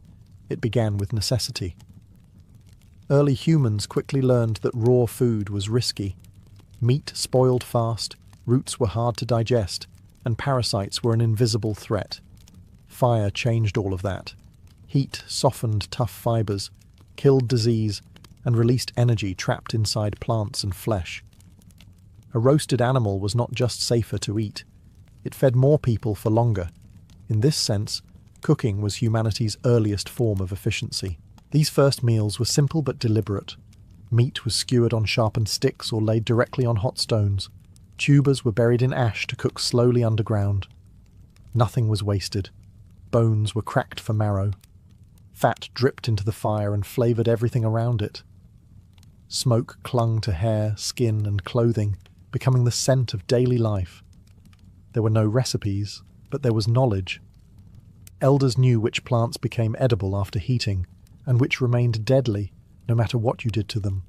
it began with necessity. Early humans quickly learned that raw food was risky. Meat spoiled fast, roots were hard to digest, and parasites were an invisible threat. Fire changed all of that. Heat softened tough fibers, killed disease, and released energy trapped inside plants and flesh. A roasted animal was not just safer to eat, it fed more people for longer. In this sense, cooking was humanity's earliest form of efficiency. These first meals were simple but deliberate. Meat was skewered on sharpened sticks or laid directly on hot stones. Tubers were buried in ash to cook slowly underground. Nothing was wasted. Bones were cracked for marrow. Fat dripped into the fire and flavoured everything around it. Smoke clung to hair, skin, and clothing, becoming the scent of daily life. There were no recipes, but there was knowledge. Elders knew which plants became edible after heating, and which remained deadly, no matter what you did to them.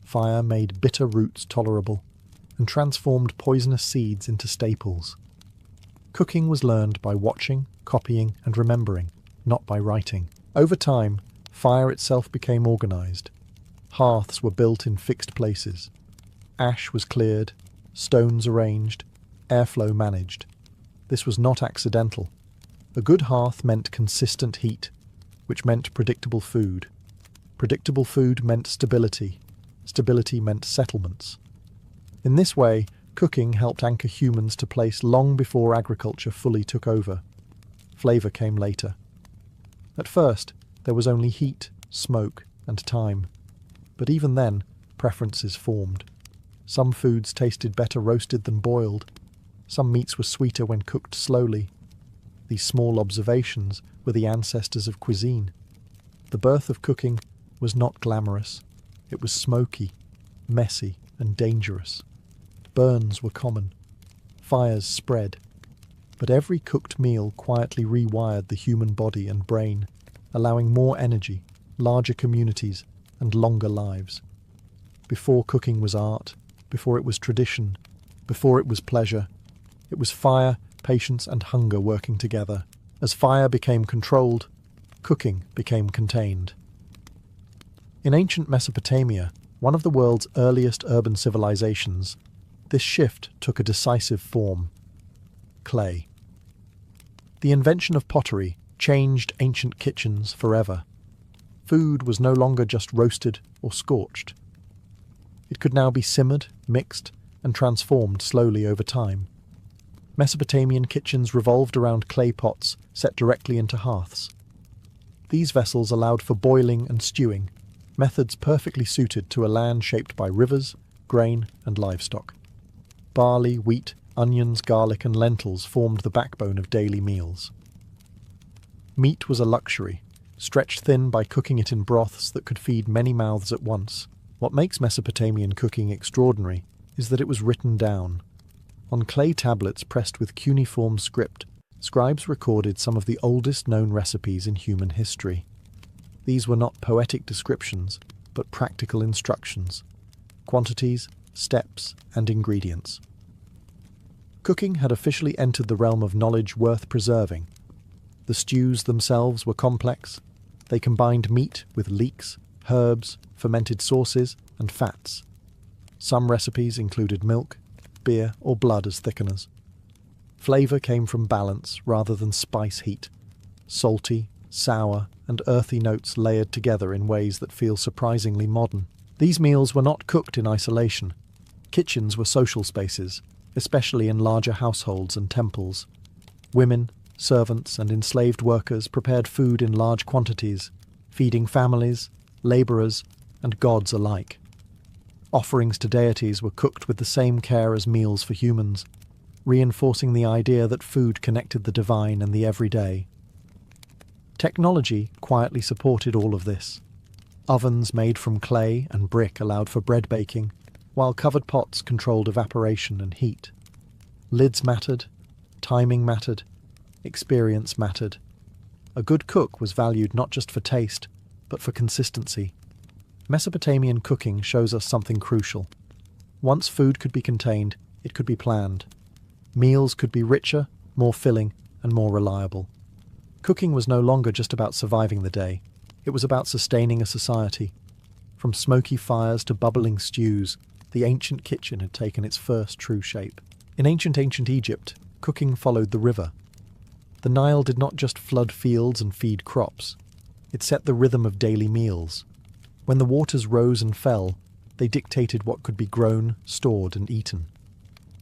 Fire made bitter roots tolerable, and transformed poisonous seeds into staples. Cooking was learned by watching, copying, and remembering, not by writing. Over time, fire itself became organised. Hearths were built in fixed places. Ash was cleared, stones arranged, airflow managed. This was not accidental. A good hearth meant consistent heat, which meant predictable food. Predictable food meant stability. Stability meant settlements. In this way, cooking helped anchor humans to place long before agriculture fully took over. Flavour came later. At first, there was only heat, smoke, and time. But even then, preferences formed. Some foods tasted better roasted than boiled. Some meats were sweeter when cooked slowly. These small observations were the ancestors of cuisine. The birth of cooking was not glamorous. It was smoky, messy, and dangerous. Burns were common. Fires spread. But every cooked meal quietly rewired the human body and brain, allowing more energy, larger communities, and longer lives. Before cooking was art, before it was tradition, before it was pleasure, it was fire, patience, and hunger working together. As fire became controlled, cooking became contained. In ancient Mesopotamia, one of the world's earliest urban civilizations, this shift took a decisive form: clay. The invention of pottery changed ancient kitchens forever. Food was no longer just roasted or scorched. It could now be simmered, mixed, and transformed slowly over time. Mesopotamian kitchens revolved around clay pots set directly into hearths. These vessels allowed for boiling and stewing, methods perfectly suited to a land shaped by rivers, grain, and livestock. Barley, wheat, onions, garlic, and lentils formed the backbone of daily meals. Meat was a luxury, stretched thin by cooking it in broths that could feed many mouths at once. What makes Mesopotamian cooking extraordinary is that it was written down. On clay tablets pressed with cuneiform script, scribes recorded some of the oldest known recipes in human history. These were not poetic descriptions, but practical instructions: quantities, steps, and ingredients. Cooking had officially entered the realm of knowledge worth preserving. The stews themselves were complex. They combined meat with leeks, herbs, fermented sauces, and fats. Some recipes included milk, beer, or blood as thickeners. Flavour came from balance rather than spice heat. Salty, sour, and earthy notes layered together in ways that feel surprisingly modern. These meals were not cooked in isolation. Kitchens were social spaces, especially in larger households and temples. Women, servants, and enslaved workers prepared food in large quantities, feeding families, labourers, and gods alike. Offerings to deities were cooked with the same care as meals for humans, reinforcing the idea that food connected the divine and the everyday. Technology quietly supported all of this. Ovens made from clay and brick allowed for bread baking, while covered pots controlled evaporation and heat. Lids mattered, timing mattered, experience mattered. A good cook was valued not just for taste, but for consistency. Mesopotamian cooking shows us something crucial. Once food could be contained, it could be planned. Meals could be richer, more filling, and more reliable. Cooking was no longer just about surviving the day. It was about sustaining a society. From smoky fires to bubbling stews, the ancient kitchen had taken its first true shape. In ancient Egypt, cooking followed the river. The Nile did not just flood fields and feed crops. It set the rhythm of daily meals. When the waters rose and fell, they dictated what could be grown, stored, and eaten.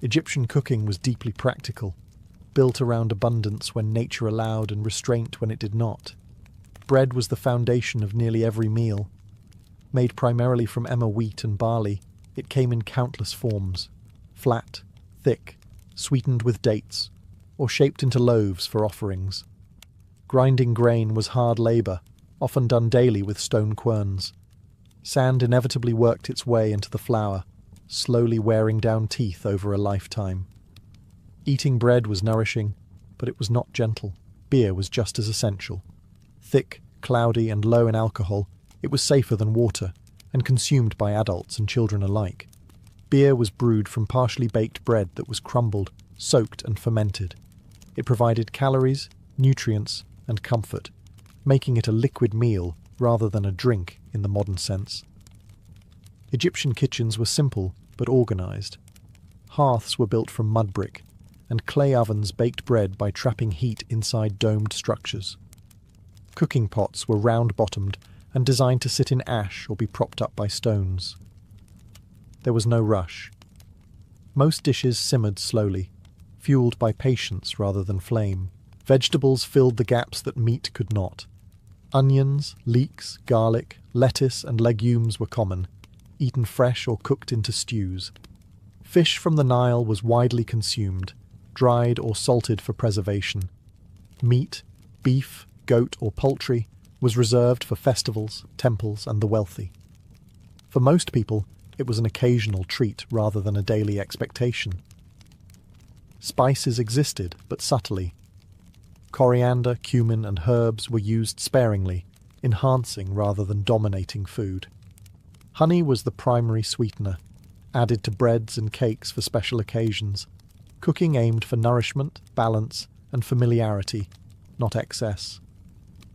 Egyptian cooking was deeply practical, built around abundance when nature allowed and restraint when it did not. Bread was the foundation of nearly every meal. Made primarily from emmer wheat and barley, it came in countless forms: flat, thick, sweetened with dates, or shaped into loaves for offerings. Grinding grain was hard labour, often done daily with stone querns. Sand inevitably worked its way into the flour, slowly wearing down teeth over a lifetime. Eating bread was nourishing, but it was not gentle. Beer was just as essential. Thick, cloudy, and low in alcohol, it was safer than water, and consumed by adults and children alike. Beer was brewed from partially baked bread that was crumbled, soaked, and fermented. It provided calories, nutrients, and comfort, making it a liquid meal rather than a drink in the modern sense. Egyptian kitchens were simple but organised. Hearths were built from mud brick, and clay ovens baked bread by trapping heat inside domed structures. Cooking pots were round-bottomed and designed to sit in ash or be propped up by stones. There was no rush. Most dishes simmered slowly, fueled by patience rather than flame. Vegetables filled the gaps that meat could not. Onions, leeks, garlic, lettuce, and legumes were common, eaten fresh or cooked into stews. Fish from the Nile was widely consumed, dried or salted for preservation. Meat, beef, goat, or poultry was reserved for festivals, temples, and the wealthy. For most people, it was an occasional treat rather than a daily expectation. Spices existed, but subtly. Coriander, cumin, and herbs were used sparingly, enhancing rather than dominating food. Honey was the primary sweetener, added to breads and cakes for special occasions. Cooking aimed for nourishment, balance, and familiarity, not excess.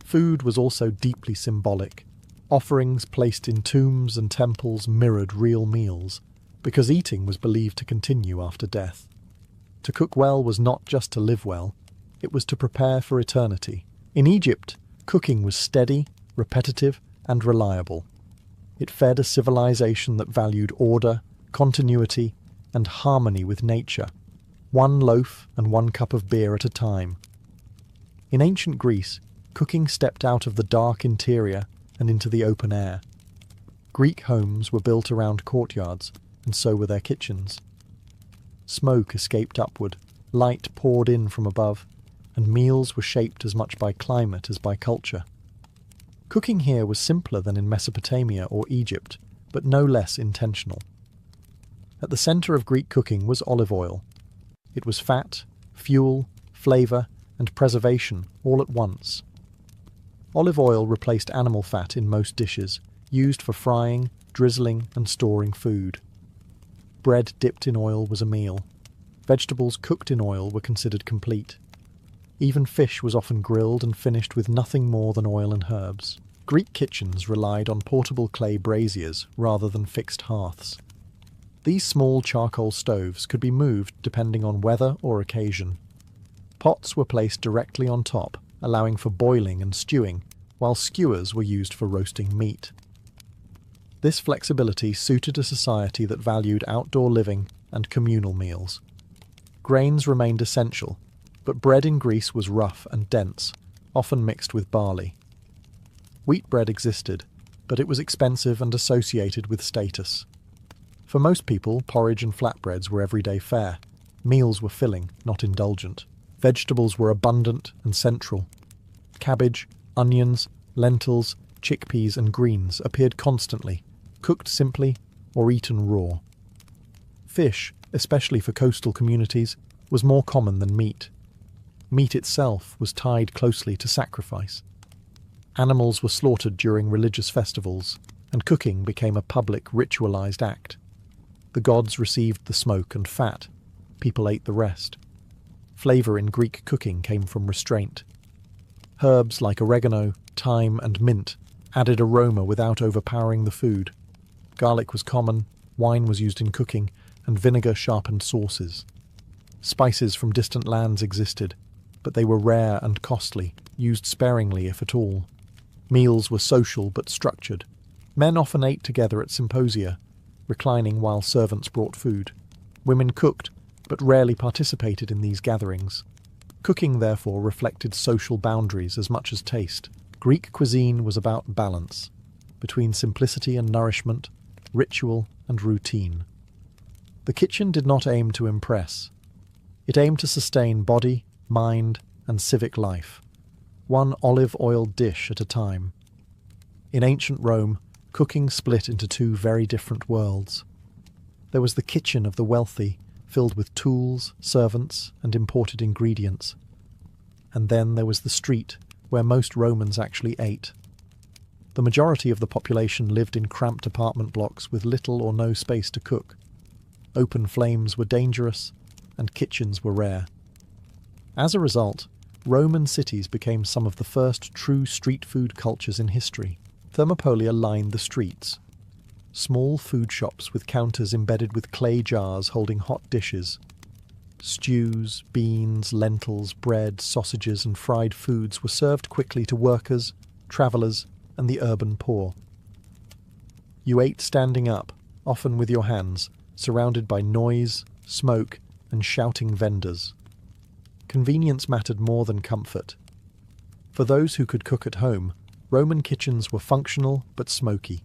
Food was also deeply symbolic. Offerings placed in tombs and temples mirrored real meals, because eating was believed to continue after death. To cook well was not just to live well, it was to prepare for eternity. In Egypt, cooking was steady, repetitive, and reliable. It fed a civilization that valued order, continuity, and harmony with nature, one loaf and one cup of beer at a time. In ancient Greece, cooking stepped out of the dark interior and into the open air. Greek homes were built around courtyards, and so were their kitchens. Smoke escaped upward, light poured in from above, and meals were shaped as much by climate as by culture. Cooking here was simpler than in Mesopotamia or Egypt, but no less intentional. At the centre of Greek cooking was olive oil. It was fat, fuel, flavour, and preservation all at once. Olive oil replaced animal fat in most dishes, used for frying, drizzling, and storing food. Bread dipped in oil was a meal. Vegetables cooked in oil were considered complete. Even fish was often grilled and finished with nothing more than oil and herbs. Greek kitchens relied on portable clay braziers rather than fixed hearths. These small charcoal stoves could be moved depending on weather or occasion. Pots were placed directly on top, allowing for boiling and stewing, while skewers were used for roasting meat. This flexibility suited a society that valued outdoor living and communal meals. Grains remained essential, but bread in Greece was rough and dense, often mixed with barley. Wheat bread existed, but it was expensive and associated with status. For most people, porridge and flatbreads were everyday fare. Meals were filling, not indulgent. Vegetables were abundant and central. Cabbage, onions, lentils, chickpeas, and greens appeared constantly, cooked simply or eaten raw. Fish, especially for coastal communities, was more common than meat. Meat itself was tied closely to sacrifice. Animals were slaughtered during religious festivals, and cooking became a public, ritualized act. The gods received the smoke and fat. People ate the rest. Flavor in Greek cooking came from restraint. Herbs like oregano, thyme, and mint added aroma without overpowering the food. Garlic was common, wine was used in cooking, and vinegar sharpened sauces. Spices from distant lands existed. but they were rare and costly, used sparingly if at all. Meals were social but structured. Men often ate together at symposia, reclining while servants brought food. Women cooked, but rarely participated in these gatherings. Cooking, therefore, reflected social boundaries as much as taste. Greek cuisine was about balance, between simplicity and nourishment, ritual and routine. The kitchen did not aim to impress. It aimed to sustain body, mind, and civic life, one olive-oiled dish at a time. In ancient Rome, cooking split into two very different worlds. There was the kitchen of the wealthy, filled with tools, servants, and imported ingredients. And then there was the street, where most Romans actually ate. The majority of the population lived in cramped apartment blocks with little or no space to cook. Open flames were dangerous, and kitchens were rare. As a result, Roman cities became some of the first true street food cultures in history. Thermopolia lined the streets. Small food shops with counters embedded with clay jars holding hot dishes. Stews, beans, lentils, bread, sausages and fried foods were served quickly to workers, travellers and the urban poor. You ate standing up, often with your hands, surrounded by noise, smoke and shouting vendors. Convenience mattered more than comfort. For those who could cook at home, Roman kitchens were functional but smoky.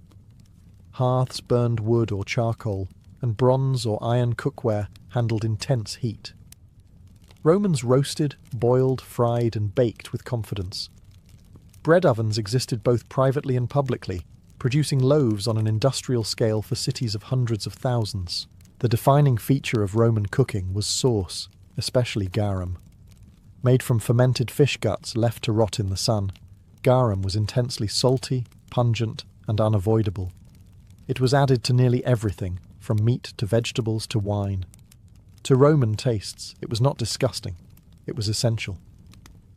Hearths burned wood or charcoal, and bronze or iron cookware handled intense heat. Romans roasted, boiled, fried, and baked with confidence. Bread ovens existed both privately and publicly, producing loaves on an industrial scale for cities of hundreds of thousands. The defining feature of Roman cooking was sauce, especially garum. Made from fermented fish guts left to rot in the sun, garum was intensely salty, pungent, and unavoidable. It was added to nearly everything, from meat to vegetables to wine. To Roman tastes, it was not disgusting, it was essential.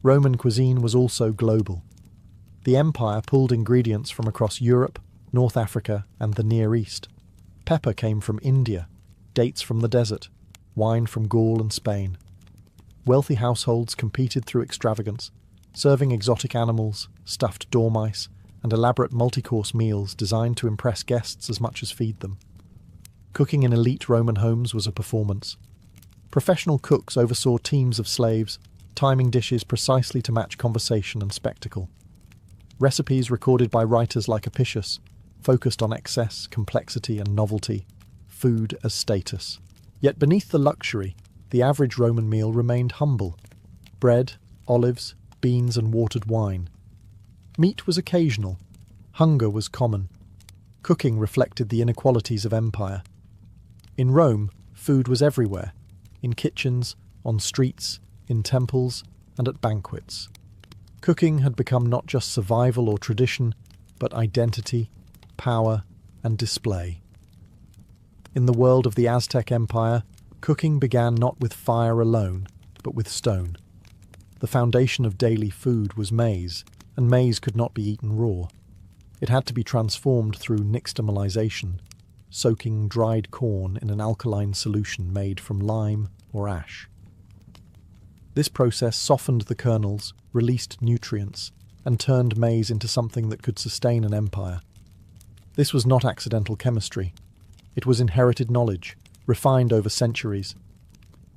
Roman cuisine was also global. The empire pulled ingredients from across Europe, North Africa, and the Near East. Pepper came from India, dates from the desert, wine from Gaul and Spain. Wealthy households competed through extravagance, serving exotic animals, stuffed dormice, and elaborate multi-course meals designed to impress guests as much as feed them. Cooking in elite Roman homes was a performance. Professional cooks oversaw teams of slaves, timing dishes precisely to match conversation and spectacle. Recipes recorded by writers like Apicius focused on excess, complexity, and novelty, food as status. Yet beneath the luxury, the average Roman meal remained humble. Bread, olives, beans, and watered wine. Meat was occasional. Hunger was common. Cooking reflected the inequalities of empire. In Rome, food was everywhere, in kitchens, on streets, in temples, and at banquets. Cooking had become not just survival or tradition, but identity, power, and display. In the world of the Aztec Empire, cooking began not with fire alone, but with stone. The foundation of daily food was maize, and maize could not be eaten raw. It had to be transformed through nixtamalization, soaking dried corn in an alkaline solution made from lime or ash. This process softened the kernels, released nutrients, and turned maize into something that could sustain an empire. This was not accidental chemistry. It was inherited knowledge, refined over centuries.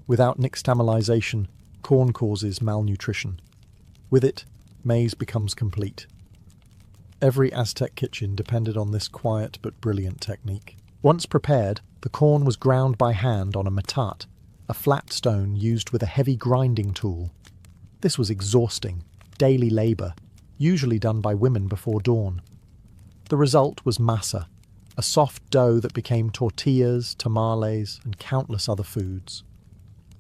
Without nixtamalization, corn causes malnutrition. With it, maize becomes complete. Every Aztec kitchen depended on this quiet but brilliant technique. Once prepared, the corn was ground by hand on a metate, a flat stone used with a heavy grinding tool. This was exhausting, daily labour, usually done by women before dawn. The result was masa, a soft dough that became tortillas, tamales, and countless other foods.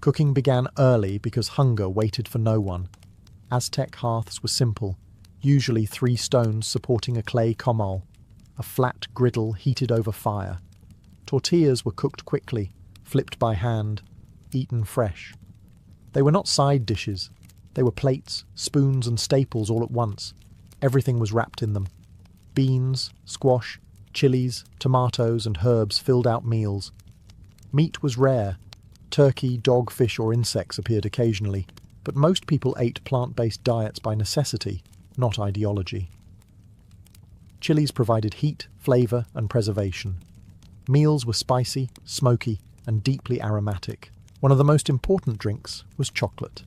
Cooking began early because hunger waited for no one. Aztec hearths were simple, usually 3 stones supporting a clay comal, a flat griddle heated over fire. Tortillas were cooked quickly, flipped by hand, eaten fresh. They were not side dishes. They were plates, spoons, and staples all at once. Everything was wrapped in them. Beans, squash, chilies, tomatoes, and herbs filled out meals. Meat was rare. Turkey, dog, fish, or insects appeared occasionally, but most people ate plant-based diets by necessity, not ideology. Chilies provided heat, flavour and preservation. Meals were spicy, smoky and deeply aromatic. One of the most important drinks was chocolate.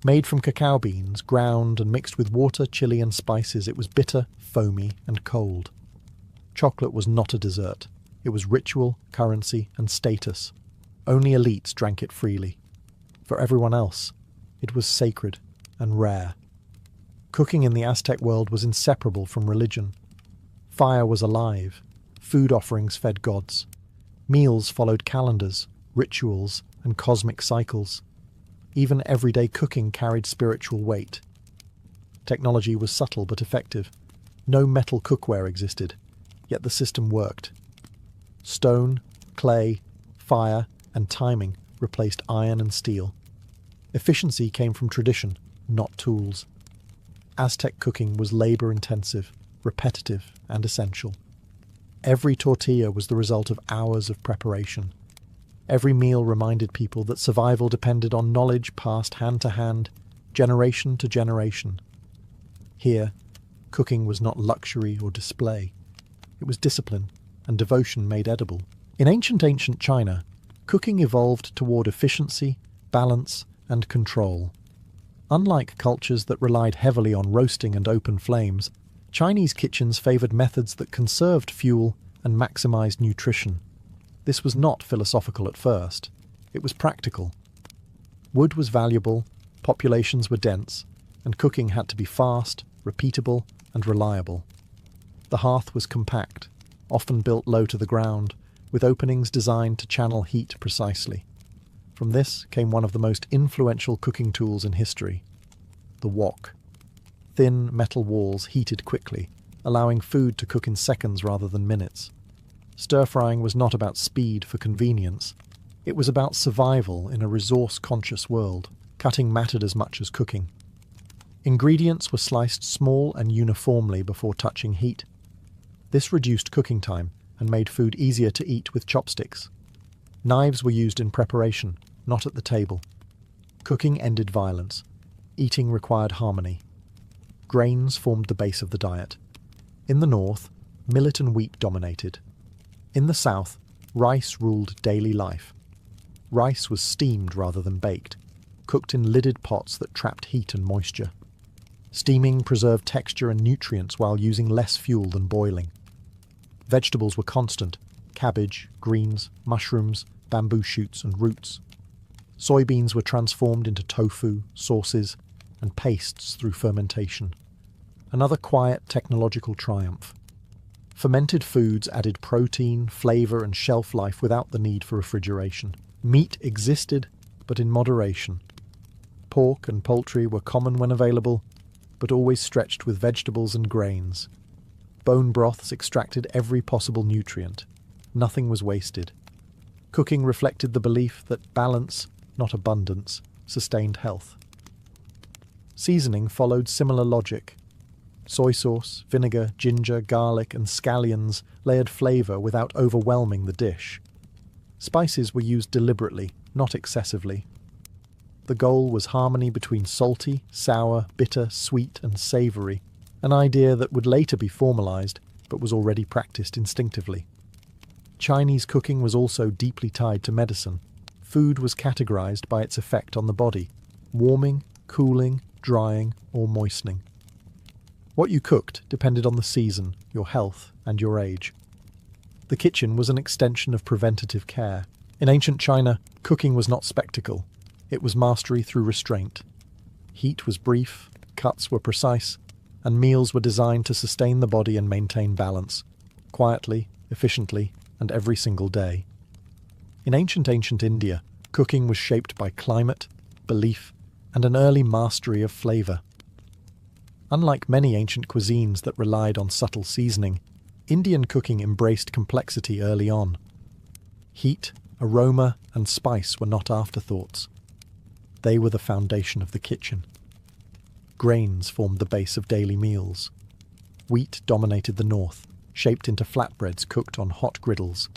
Made from cacao beans, ground and mixed with water, chili and spices, it was bitter, foamy and cold. Chocolate was not a dessert. It was ritual, currency and status. Only elites drank it freely. For everyone else, it was sacred and rare. Cooking in the Aztec world was inseparable from religion. Fire was alive. Food offerings fed gods. Meals followed calendars, rituals, and cosmic cycles. Even everyday cooking carried spiritual weight. Technology was subtle but effective. No metal cookware existed, yet the system worked. Stone, clay, fire, and timing replaced iron and steel. Efficiency came from tradition, not tools. Aztec cooking was labor-intensive, repetitive, and essential. Every tortilla was the result of hours of preparation. Every meal reminded people that survival depended on knowledge passed hand to hand, generation to generation. Here, cooking was not luxury or display. It was discipline and devotion made edible. In ancient China, cooking evolved toward efficiency, balance, and control. Unlike cultures that relied heavily on roasting and open flames, Chinese kitchens favored methods that conserved fuel and maximized nutrition. This was not philosophical at first. It was practical. Wood was valuable, populations were dense, and cooking had to be fast, repeatable, and reliable. The hearth was compact, often built low to the ground, with openings designed to channel heat precisely. From this came one of the most influential cooking tools in history, the wok. Thin metal walls heated quickly, allowing food to cook in seconds rather than minutes. Stir-frying was not about speed for convenience. It was about survival in a resource-conscious world. Cutting mattered as much as cooking. Ingredients were sliced small and uniformly before touching heat. This reduced cooking time and made food easier to eat with chopsticks. Knives were used in preparation, not at the table. Cooking ended violence. Eating required harmony. Grains formed the base of the diet. In the north, millet and wheat dominated. In the south, rice ruled daily life. Rice was steamed rather than baked, cooked in lidded pots that trapped heat and moisture. Steaming preserved texture and nutrients while using less fuel than boiling. Vegetables were constant: cabbage, greens, mushrooms, bamboo shoots and roots. Soybeans were transformed into tofu, sauces, and pastes through fermentation. Another quiet technological triumph. Fermented foods added protein, flavour and shelf life without the need for refrigeration. Meat existed, but in moderation. Pork and poultry were common when available, but always stretched with vegetables and grains. Bone broths extracted every possible nutrient. Nothing was wasted. Cooking reflected the belief that balance, not abundance, sustained health. Seasoning followed similar logic. Soy sauce, vinegar, ginger, garlic, and scallions layered flavour without overwhelming the dish. Spices were used deliberately, not excessively. The goal was harmony between salty, sour, bitter, sweet, and savoury, an idea that would later be formalised, but was already practised instinctively. Chinese cooking was also deeply tied to medicine. Food was categorised by its effect on the body: warming, cooling, drying, or moistening. What you cooked depended on the season, your health, and your age. The kitchen was an extension of preventative care. In ancient China, cooking was not spectacle. It was mastery through restraint. Heat was brief, cuts were precise, and meals were designed to sustain the body and maintain balance, quietly, efficiently, and every single day. In ancient India, cooking was shaped by climate, belief, and an early mastery of flavour. Unlike many ancient cuisines that relied on subtle seasoning, Indian cooking embraced complexity early on. Heat, aroma, and spice were not afterthoughts. They were the foundation of the kitchen. Grains formed the base of daily meals. Wheat dominated the north, shaped into flatbreads cooked on hot griddles.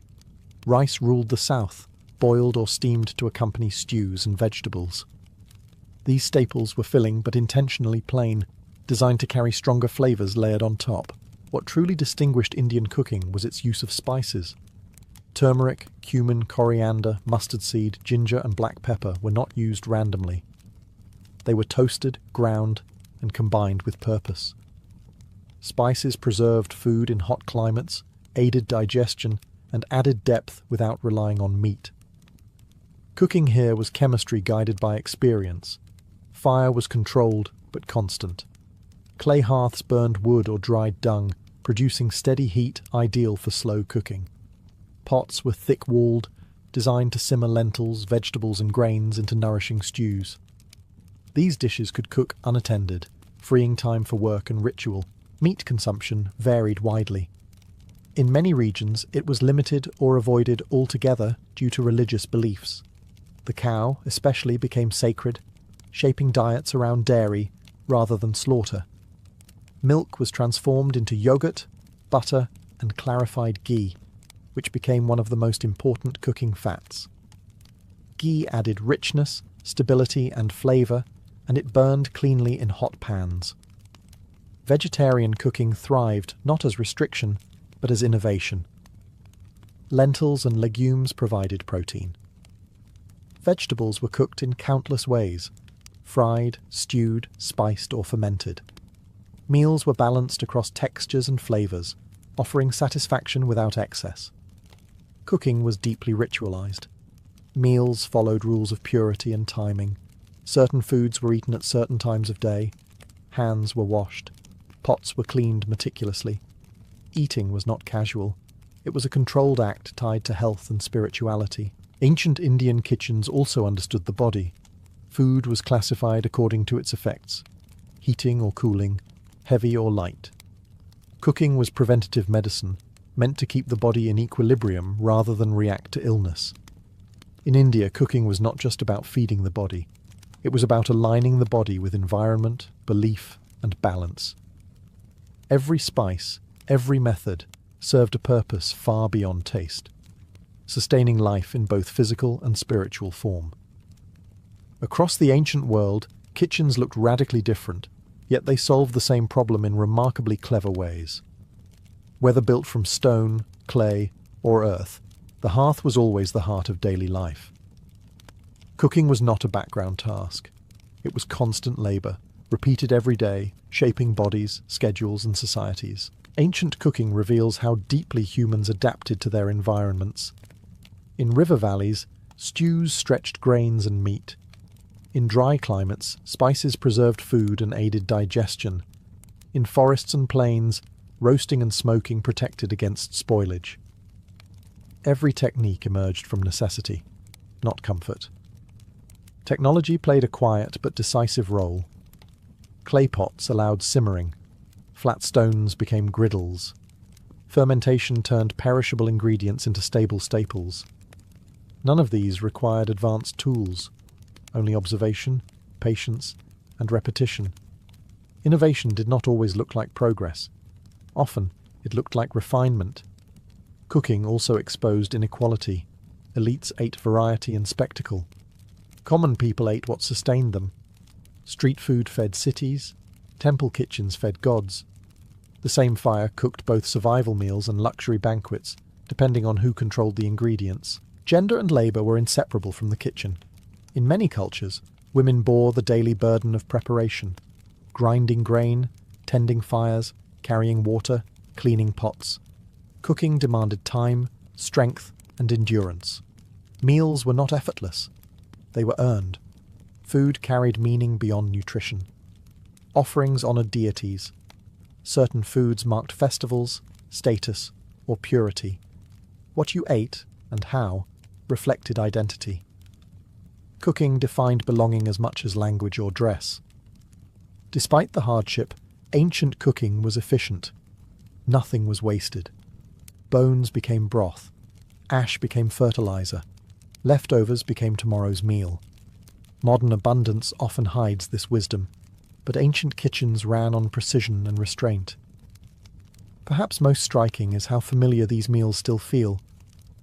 Rice ruled the south, boiled or steamed to accompany stews and vegetables. These staples were filling but intentionally plain, designed to carry stronger flavors layered on top. What truly distinguished Indian cooking was its use of spices. Turmeric, cumin, coriander, mustard seed, ginger and black pepper were not used randomly. They were toasted, ground, and combined with purpose. Spices preserved food in hot climates, aided digestion, and added depth without relying on meat. Cooking here was chemistry guided by experience. Fire was controlled but constant. Clay hearths burned wood or dried dung, producing steady heat ideal for slow cooking. Pots were thick-walled, designed to simmer lentils, vegetables and grains into nourishing stews. These dishes could cook unattended, freeing time for work and ritual. Meat consumption varied widely. In many regions, it was limited or avoided altogether due to religious beliefs. The cow, especially, became sacred, shaping diets around dairy rather than slaughter. Milk was transformed into yogurt, butter, and clarified ghee, which became one of the most important cooking fats. Ghee added richness, stability, and flavour, and it burned cleanly in hot pans. Vegetarian cooking thrived not as restriction, but as innovation. Lentils and legumes provided protein. Vegetables were cooked in countless ways: fried, stewed, spiced, or fermented. Meals were balanced across textures and flavours, offering satisfaction without excess. Cooking was deeply ritualised. Meals followed rules of purity and timing. Certain foods were eaten at certain times of day. Hands were washed. Pots were cleaned meticulously. Eating was not casual. It was a controlled act tied to health and spirituality. Ancient Indian kitchens also understood the body. Food was classified according to its effects: heating or cooling, heavy or light. Cooking was preventative medicine, meant to keep the body in equilibrium rather than react to illness. In India, cooking was not just about feeding the body. It was about aligning the body with environment, belief, and balance. Every spice, every method, served a purpose far beyond taste, sustaining life in both physical and spiritual form. Across the ancient world, kitchens looked radically different, yet they solved the same problem in remarkably clever ways. Whether built from stone, clay, or earth, the hearth was always the heart of daily life. Cooking was not a background task. It was constant labour, repeated every day, shaping bodies, schedules, and societies. Ancient cooking reveals how deeply humans adapted to their environments. In river valleys, stews stretched grains and meat. In dry climates, spices preserved food and aided digestion. In forests and plains, roasting and smoking protected against spoilage. Every technique emerged from necessity, not comfort. Technology played a quiet but decisive role. Clay pots allowed simmering. Flat stones became griddles. Fermentation turned perishable ingredients into stable staples. None of these required advanced tools, only observation, patience, and repetition. Innovation did not always look like progress. Often, it looked like refinement. Cooking also exposed inequality. Elites ate variety and spectacle. Common people ate what sustained them. Street food fed cities. Temple kitchens fed gods. The same fire cooked both survival meals and luxury banquets, depending on who controlled the ingredients. Gender and labour were inseparable from the kitchen. In many cultures, women bore the daily burden of preparation, grinding grain, tending fires, carrying water, cleaning pots. Cooking demanded time, strength, and endurance. Meals were not effortless. They were earned. Food carried meaning beyond nutrition. Offerings honoured deities. Certain foods marked festivals, status, or purity. What you ate, and how, reflected identity. Cooking defined belonging as much as language or dress. Despite the hardship, ancient cooking was efficient. Nothing was wasted. Bones became broth. Ash became fertilizer. Leftovers became tomorrow's meal. Modern abundance often hides this wisdom, but ancient kitchens ran on precision and restraint. Perhaps most striking is how familiar these meals still feel.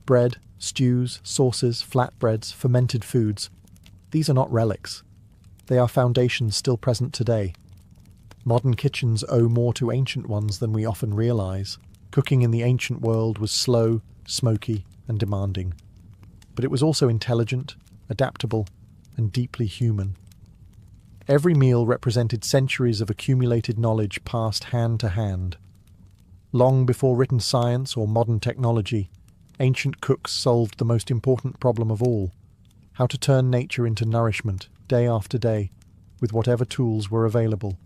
Bread, stews, sauces, flatbreads, fermented foods. These are not relics. They are foundations still present today. Modern kitchens owe more to ancient ones than we often realize. Cooking in the ancient world was slow, smoky, and demanding. But it was also intelligent, adaptable, and deeply human. Every meal represented centuries of accumulated knowledge passed hand to hand. Long before written science or modern technology, ancient cooks solved the most important problem of all: how to turn nature into nourishment, day after day, with whatever tools were available.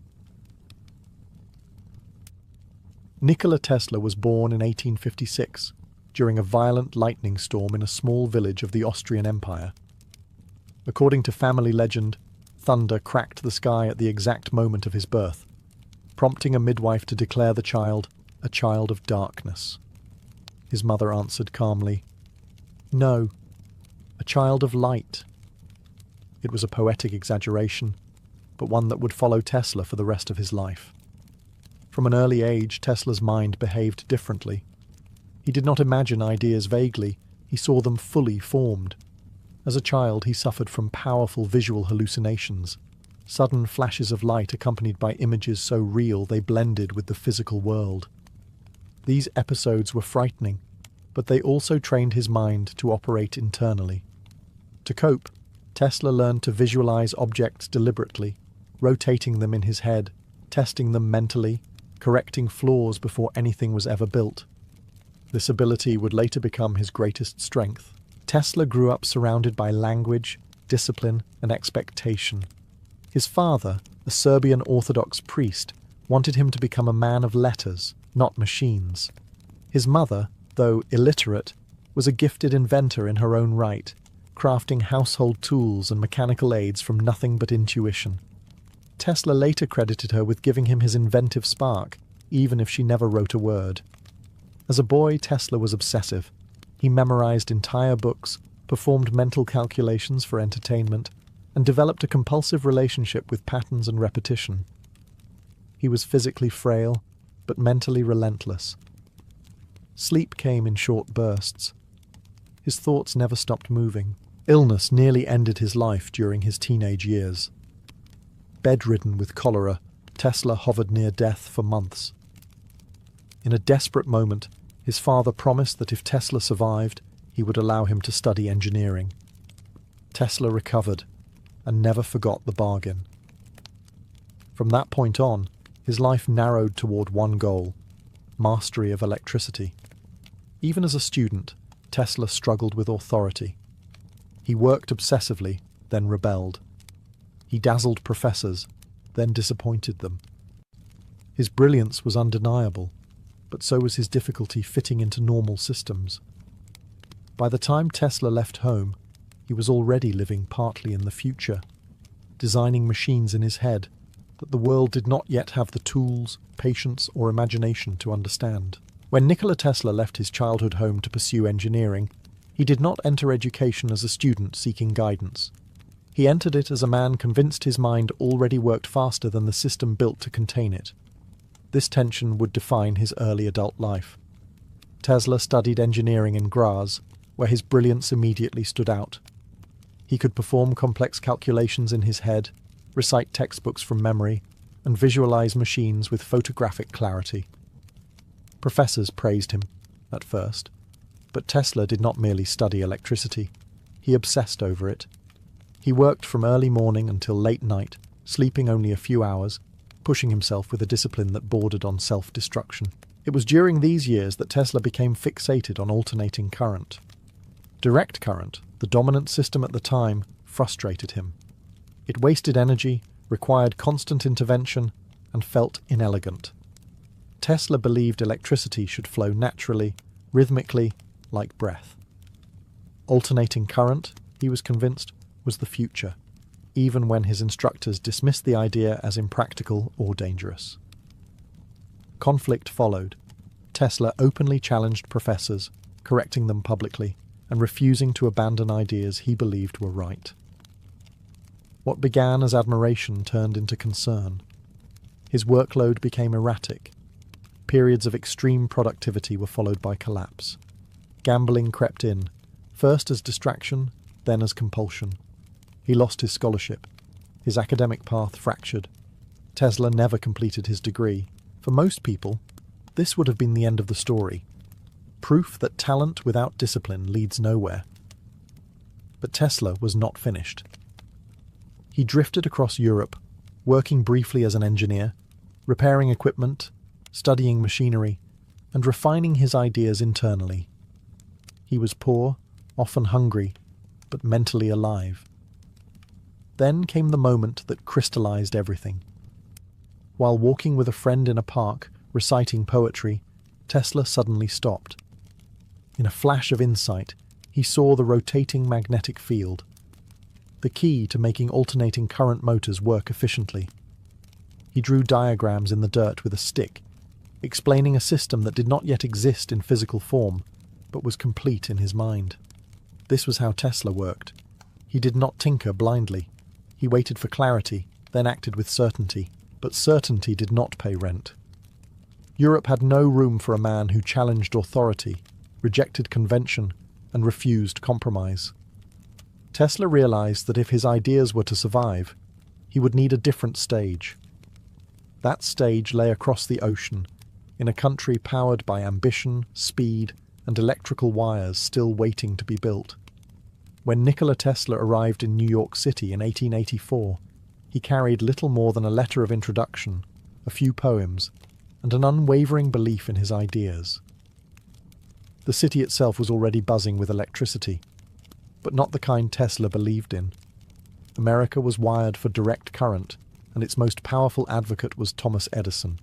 Nikola Tesla was born in 1856, during a violent lightning storm in a small village of the Austrian Empire. According to family legend, thunder cracked the sky at the exact moment of his birth, prompting a midwife to declare the child a child of darkness. His mother answered calmly, "No, a child of light." It was a poetic exaggeration, but one that would follow Tesla for the rest of his life. From an early age, Tesla's mind behaved differently. He did not imagine ideas vaguely, he saw them fully formed. As a child, he suffered from powerful visual hallucinations, sudden flashes of light accompanied by images so real they blended with the physical world. These episodes were frightening, but they also trained his mind to operate internally. To cope, Tesla learned to visualize objects deliberately, rotating them in his head, testing them mentally, correcting flaws before anything was ever built. This ability would later become his greatest strength. Tesla grew up surrounded by language, discipline, and expectation. His father, a Serbian Orthodox priest, wanted him to become a man of letters, not machines. His mother, though illiterate, was a gifted inventor in her own right, crafting household tools and mechanical aids from nothing but intuition. Tesla later credited her with giving him his inventive spark, even if she never wrote a word. As a boy, Tesla was obsessive. He memorized entire books, performed mental calculations for entertainment, and developed a compulsive relationship with patterns and repetition. He was physically frail, but mentally relentless. Sleep came in short bursts. His thoughts never stopped moving. Illness nearly ended his life during his teenage years. Bedridden with cholera, Tesla hovered near death for months. In a desperate moment, his father promised that if Tesla survived, he would allow him to study engineering. Tesla recovered and never forgot the bargain. From that point on, his life narrowed toward one goal: mastery of electricity. Even as a student, Tesla struggled with authority. He worked obsessively, then rebelled. He dazzled professors, then disappointed them. His brilliance was undeniable, but so was his difficulty fitting into normal systems. By the time Tesla left home, he was already living partly in the future, designing machines in his head that the world did not yet have the tools, patience, or imagination to understand. When Nikola Tesla left his childhood home to pursue engineering, he did not enter education as a student seeking guidance. He entered it as a man convinced his mind already worked faster than the system built to contain it. This tension would define his early adult life. Tesla studied engineering in Graz, where his brilliance immediately stood out. He could perform complex calculations in his head, recite textbooks from memory, and visualize machines with photographic clarity. Professors praised him, at first, but Tesla did not merely study electricity. He obsessed over it. He worked from early morning until late night, sleeping only a few hours, pushing himself with a discipline that bordered on self-destruction. It was during these years that Tesla became fixated on alternating current. Direct current, the dominant system at the time, frustrated him. It wasted energy, required constant intervention, and felt inelegant. Tesla believed electricity should flow naturally, rhythmically, like breath. Alternating current, he was convinced, was the future, even when his instructors dismissed the idea as impractical or dangerous. Conflict followed. Tesla openly challenged professors, correcting them publicly, and refusing to abandon ideas he believed were right. What began as admiration turned into concern. His workload became erratic. Periods of extreme productivity were followed by collapse. Gambling crept in, first as distraction, then as compulsion. He lost his scholarship. His academic path fractured. Tesla never completed his degree. For most people, this would have been the end of the story. Proof that talent without discipline leads nowhere. But Tesla was not finished. He drifted across Europe, working briefly as an engineer, repairing equipment, studying machinery, and refining his ideas internally. He was poor, often hungry, but mentally alive. Then came the moment that crystallized everything. While walking with a friend in a park, reciting poetry, Tesla suddenly stopped. In a flash of insight, he saw the rotating magnetic field, the key to making alternating current motors work efficiently. He drew diagrams in the dirt with a stick, explaining a system that did not yet exist in physical form, but was complete in his mind. This was how Tesla worked. He did not tinker blindly. He waited for clarity, then acted with certainty. But certainty did not pay rent. Europe had no room for a man who challenged authority, rejected convention, and refused compromise. Tesla realized that if his ideas were to survive, he would need a different stage. That stage lay across the ocean, in a country powered by ambition, speed, and electrical wires still waiting to be built. When Nikola Tesla arrived in New York City in 1884, he carried little more than a letter of introduction, a few poems, and an unwavering belief in his ideas. The city itself was already buzzing with electricity, but not the kind Tesla believed in. America was wired for direct current, and its most powerful advocate was Thomas Edison.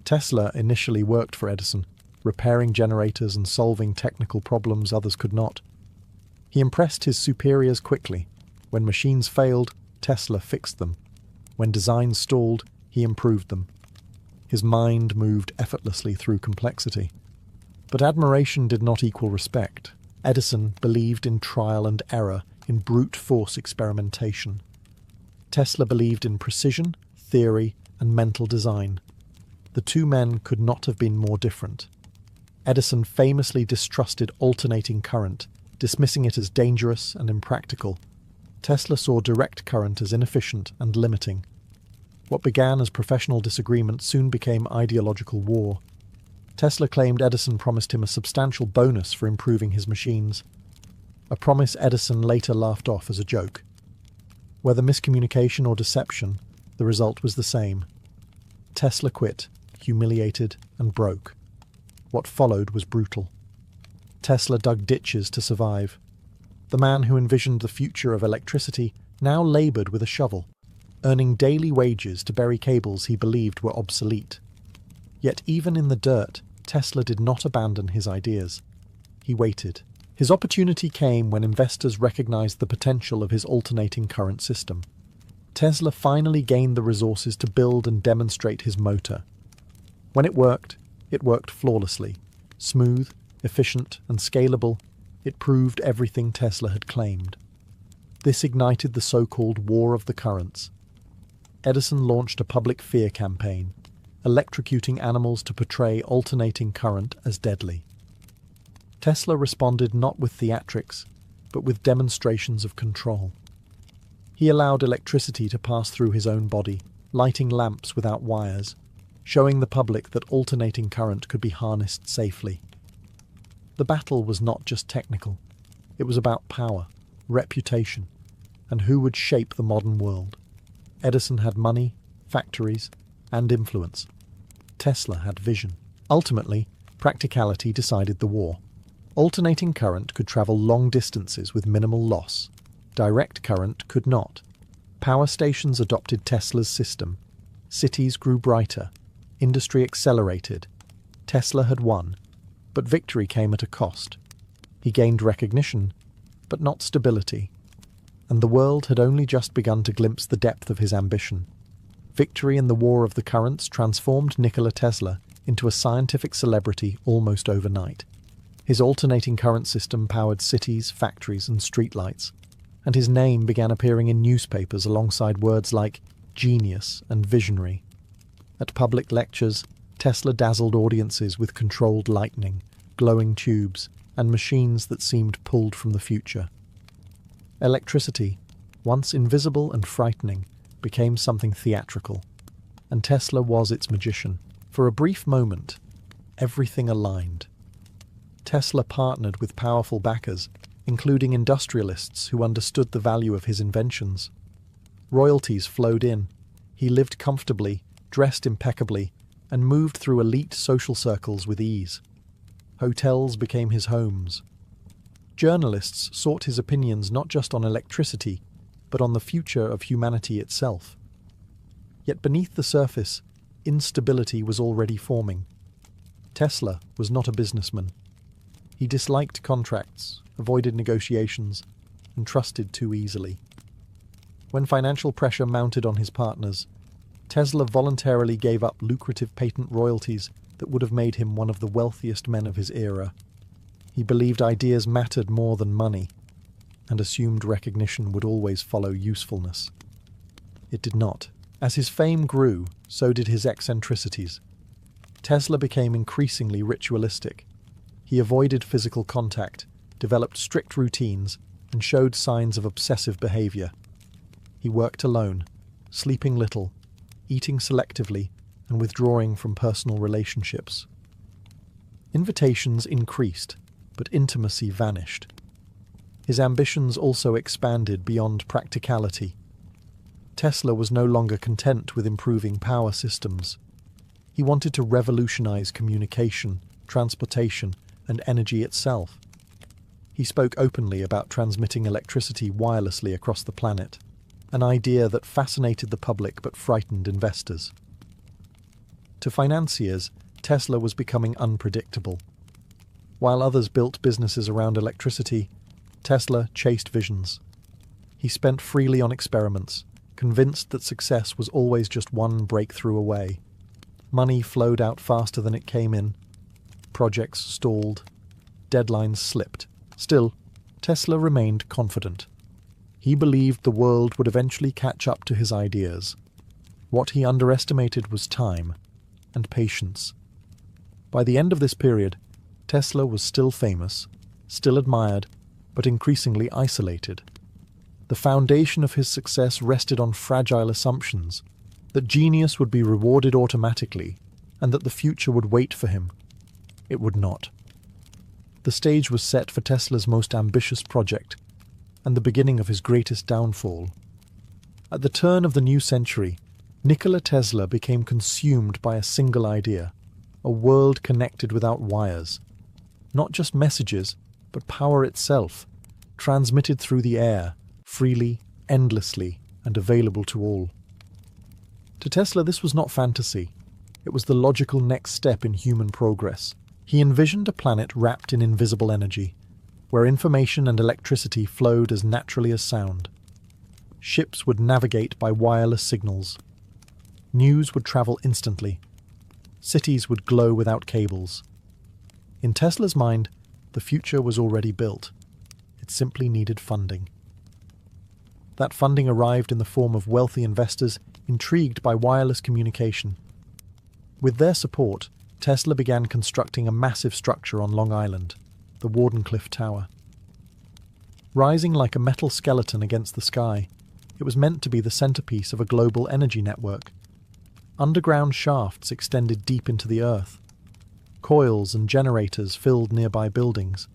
Tesla initially worked for Edison, repairing generators and solving technical problems others could not. He impressed his superiors quickly. When machines failed, Tesla fixed them. When designs stalled, he improved them. His mind moved effortlessly through complexity. But admiration did not equal respect. Edison believed in trial and error, in brute force experimentation. Tesla believed in precision, theory, and mental design. The two men could not have been more different. Edison famously distrusted alternating current, dismissing it as dangerous and impractical. Tesla saw direct current as inefficient and limiting. What began as professional disagreement soon became ideological war. Tesla claimed Edison promised him a substantial bonus for improving his machines, a promise Edison later laughed off as a joke. Whether miscommunication or deception, the result was the same. Tesla quit, humiliated and broke. What followed was brutal. Tesla dug ditches to survive. The man who envisioned the future of electricity now laboured with a shovel, earning daily wages to bury cables he believed were obsolete. Yet even in the dirt, Tesla did not abandon his ideas. He waited. His opportunity came when investors recognized the potential of his alternating current system. Tesla finally gained the resources to build and demonstrate his motor. When it worked flawlessly. Smooth, efficient, and scalable, it proved everything Tesla had claimed. This ignited the so-called War of the Currents. Edison launched a public fear campaign, electrocuting animals to portray alternating current as deadly. Tesla responded not with theatrics, but with demonstrations of control. He allowed electricity to pass through his own body, lighting lamps without wires, showing the public that alternating current could be harnessed safely. The battle was not just technical. It was about power, reputation, and who would shape the modern world. Edison had money, factories, and influence. Tesla had vision. Ultimately, practicality decided the war. Alternating current could travel long distances with minimal loss. Direct current could not. Power stations adopted Tesla's system. Cities grew brighter. Industry accelerated. Tesla had won, but victory came at a cost. He gained recognition, but not stability. And the world had only just begun to glimpse the depth of his ambition. Victory in the War of the Currents transformed Nikola Tesla into a scientific celebrity almost overnight. His alternating current system powered cities, factories, and streetlights, and his name began appearing in newspapers alongside words like genius and visionary. At public lectures, Tesla dazzled audiences with controlled lighting, glowing tubes, and machines that seemed pulled from the future. Electricity, once invisible and frightening, became something theatrical, and Tesla was its magician. For a brief moment, everything aligned. Tesla partnered with powerful backers, including industrialists who understood the value of his inventions. Royalties flowed in. He lived comfortably, dressed impeccably, and moved through elite social circles with ease. Hotels became his homes. Journalists sought his opinions not just on electricity, but on the future of humanity itself. Yet beneath the surface, instability was already forming. Tesla was not a businessman. He disliked contracts, avoided negotiations, and trusted too easily. When financial pressure mounted on his partners, Tesla voluntarily gave up lucrative patent royalties that would have made him one of the wealthiest men of his era. He believed ideas mattered more than money, and assumed recognition would always follow usefulness. It did not. As his fame grew, so did his eccentricities. Tesla became increasingly ritualistic. He avoided physical contact, developed strict routines, and showed signs of obsessive behavior. He worked alone, sleeping little, eating selectively, and withdrawing from personal relationships. Invitations increased, but intimacy vanished. His ambitions also expanded beyond practicality. Tesla was no longer content with improving power systems. He wanted to revolutionize communication, transportation, and energy itself. He spoke openly about transmitting electricity wirelessly across the planet, an idea that fascinated the public but frightened investors. To financiers, Tesla was becoming unpredictable. While others built businesses around electricity, Tesla chased visions. He spent freely on experiments, convinced that success was always just one breakthrough away. Money flowed out faster than it came in. Projects stalled. Deadlines slipped. Still, Tesla remained confident. He believed the world would eventually catch up to his ideas. What he underestimated was time and patience. By the end of this period, Tesla was still famous, still admired, but increasingly isolated. The foundation of his success rested on fragile assumptions, that genius would be rewarded automatically, and that the future would wait for him. It would not. The stage was set for Tesla's most ambitious project, and the beginning of his greatest downfall. At the turn of the new century, Nikola Tesla became consumed by a single idea, a world connected without wires. Not just messages, but power itself, transmitted through the air, freely, endlessly, and available to all. To Tesla, this was not fantasy. It was the logical next step in human progress. He envisioned a planet wrapped in invisible energy, where information and electricity flowed as naturally as sound. Ships would navigate by wireless signals. News would travel instantly. Cities would glow without cables. In Tesla's mind, the future was already built. It simply needed funding. That funding arrived in the form of wealthy investors intrigued by wireless communication. With their support, Tesla began constructing a massive structure on Long Island, the Wardenclyffe Tower. Rising like a metal skeleton against the sky, it was meant to be the centerpiece of a global energy network. Underground shafts extended deep into the earth. Coils and generators filled nearby buildings.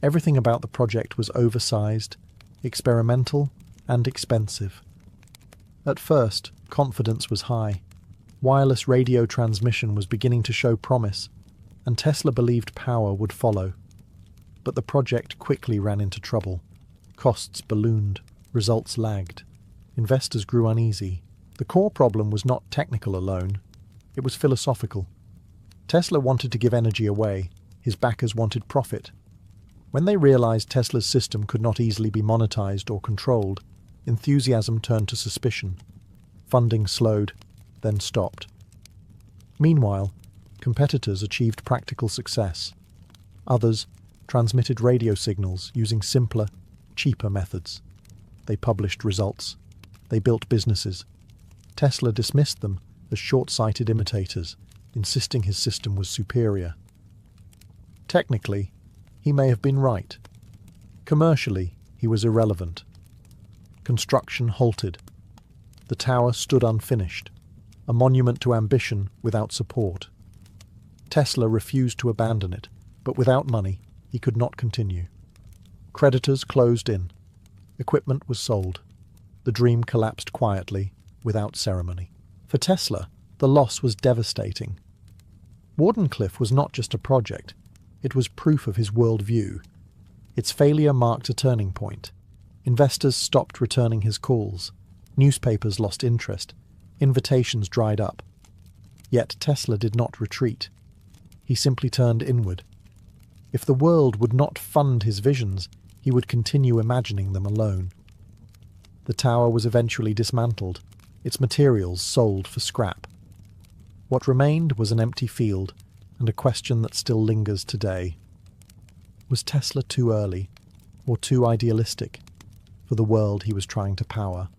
Everything about the project was oversized, experimental, and expensive. At first, confidence was high. Wireless radio transmission was beginning to show promise, and Tesla believed power would follow. But the project quickly ran into trouble. Costs ballooned, results lagged. Investors grew uneasy. The core problem was not technical alone, it was philosophical. Tesla wanted to give energy away, his backers wanted profit. When they realized Tesla's system could not easily be monetized or controlled, enthusiasm turned to suspicion. Funding slowed, then stopped. Meanwhile, competitors achieved practical success. Others transmitted radio signals using simpler, cheaper methods. They published results. They built businesses. Tesla dismissed them as short-sighted imitators, insisting his system was superior. Technically, he may have been right. Commercially, he was irrelevant. Construction halted. The tower stood unfinished, a monument to ambition without support. Tesla refused to abandon it, but without money, he could not continue. Creditors closed in. Equipment was sold. The dream collapsed quietly, without ceremony. For Tesla, the loss was devastating. Wardenclyffe was not just a project, it was proof of his worldview. Its failure marked a turning point. Investors stopped returning his calls. Newspapers lost interest. Invitations dried up. Yet Tesla did not retreat. He simply turned inward. If the world would not fund his visions, he would continue imagining them alone. The tower was eventually dismantled, its materials sold for scrap. What remained was an empty field, and a question that still lingers today. Was Tesla too early, or too idealistic, for the world he was trying to power?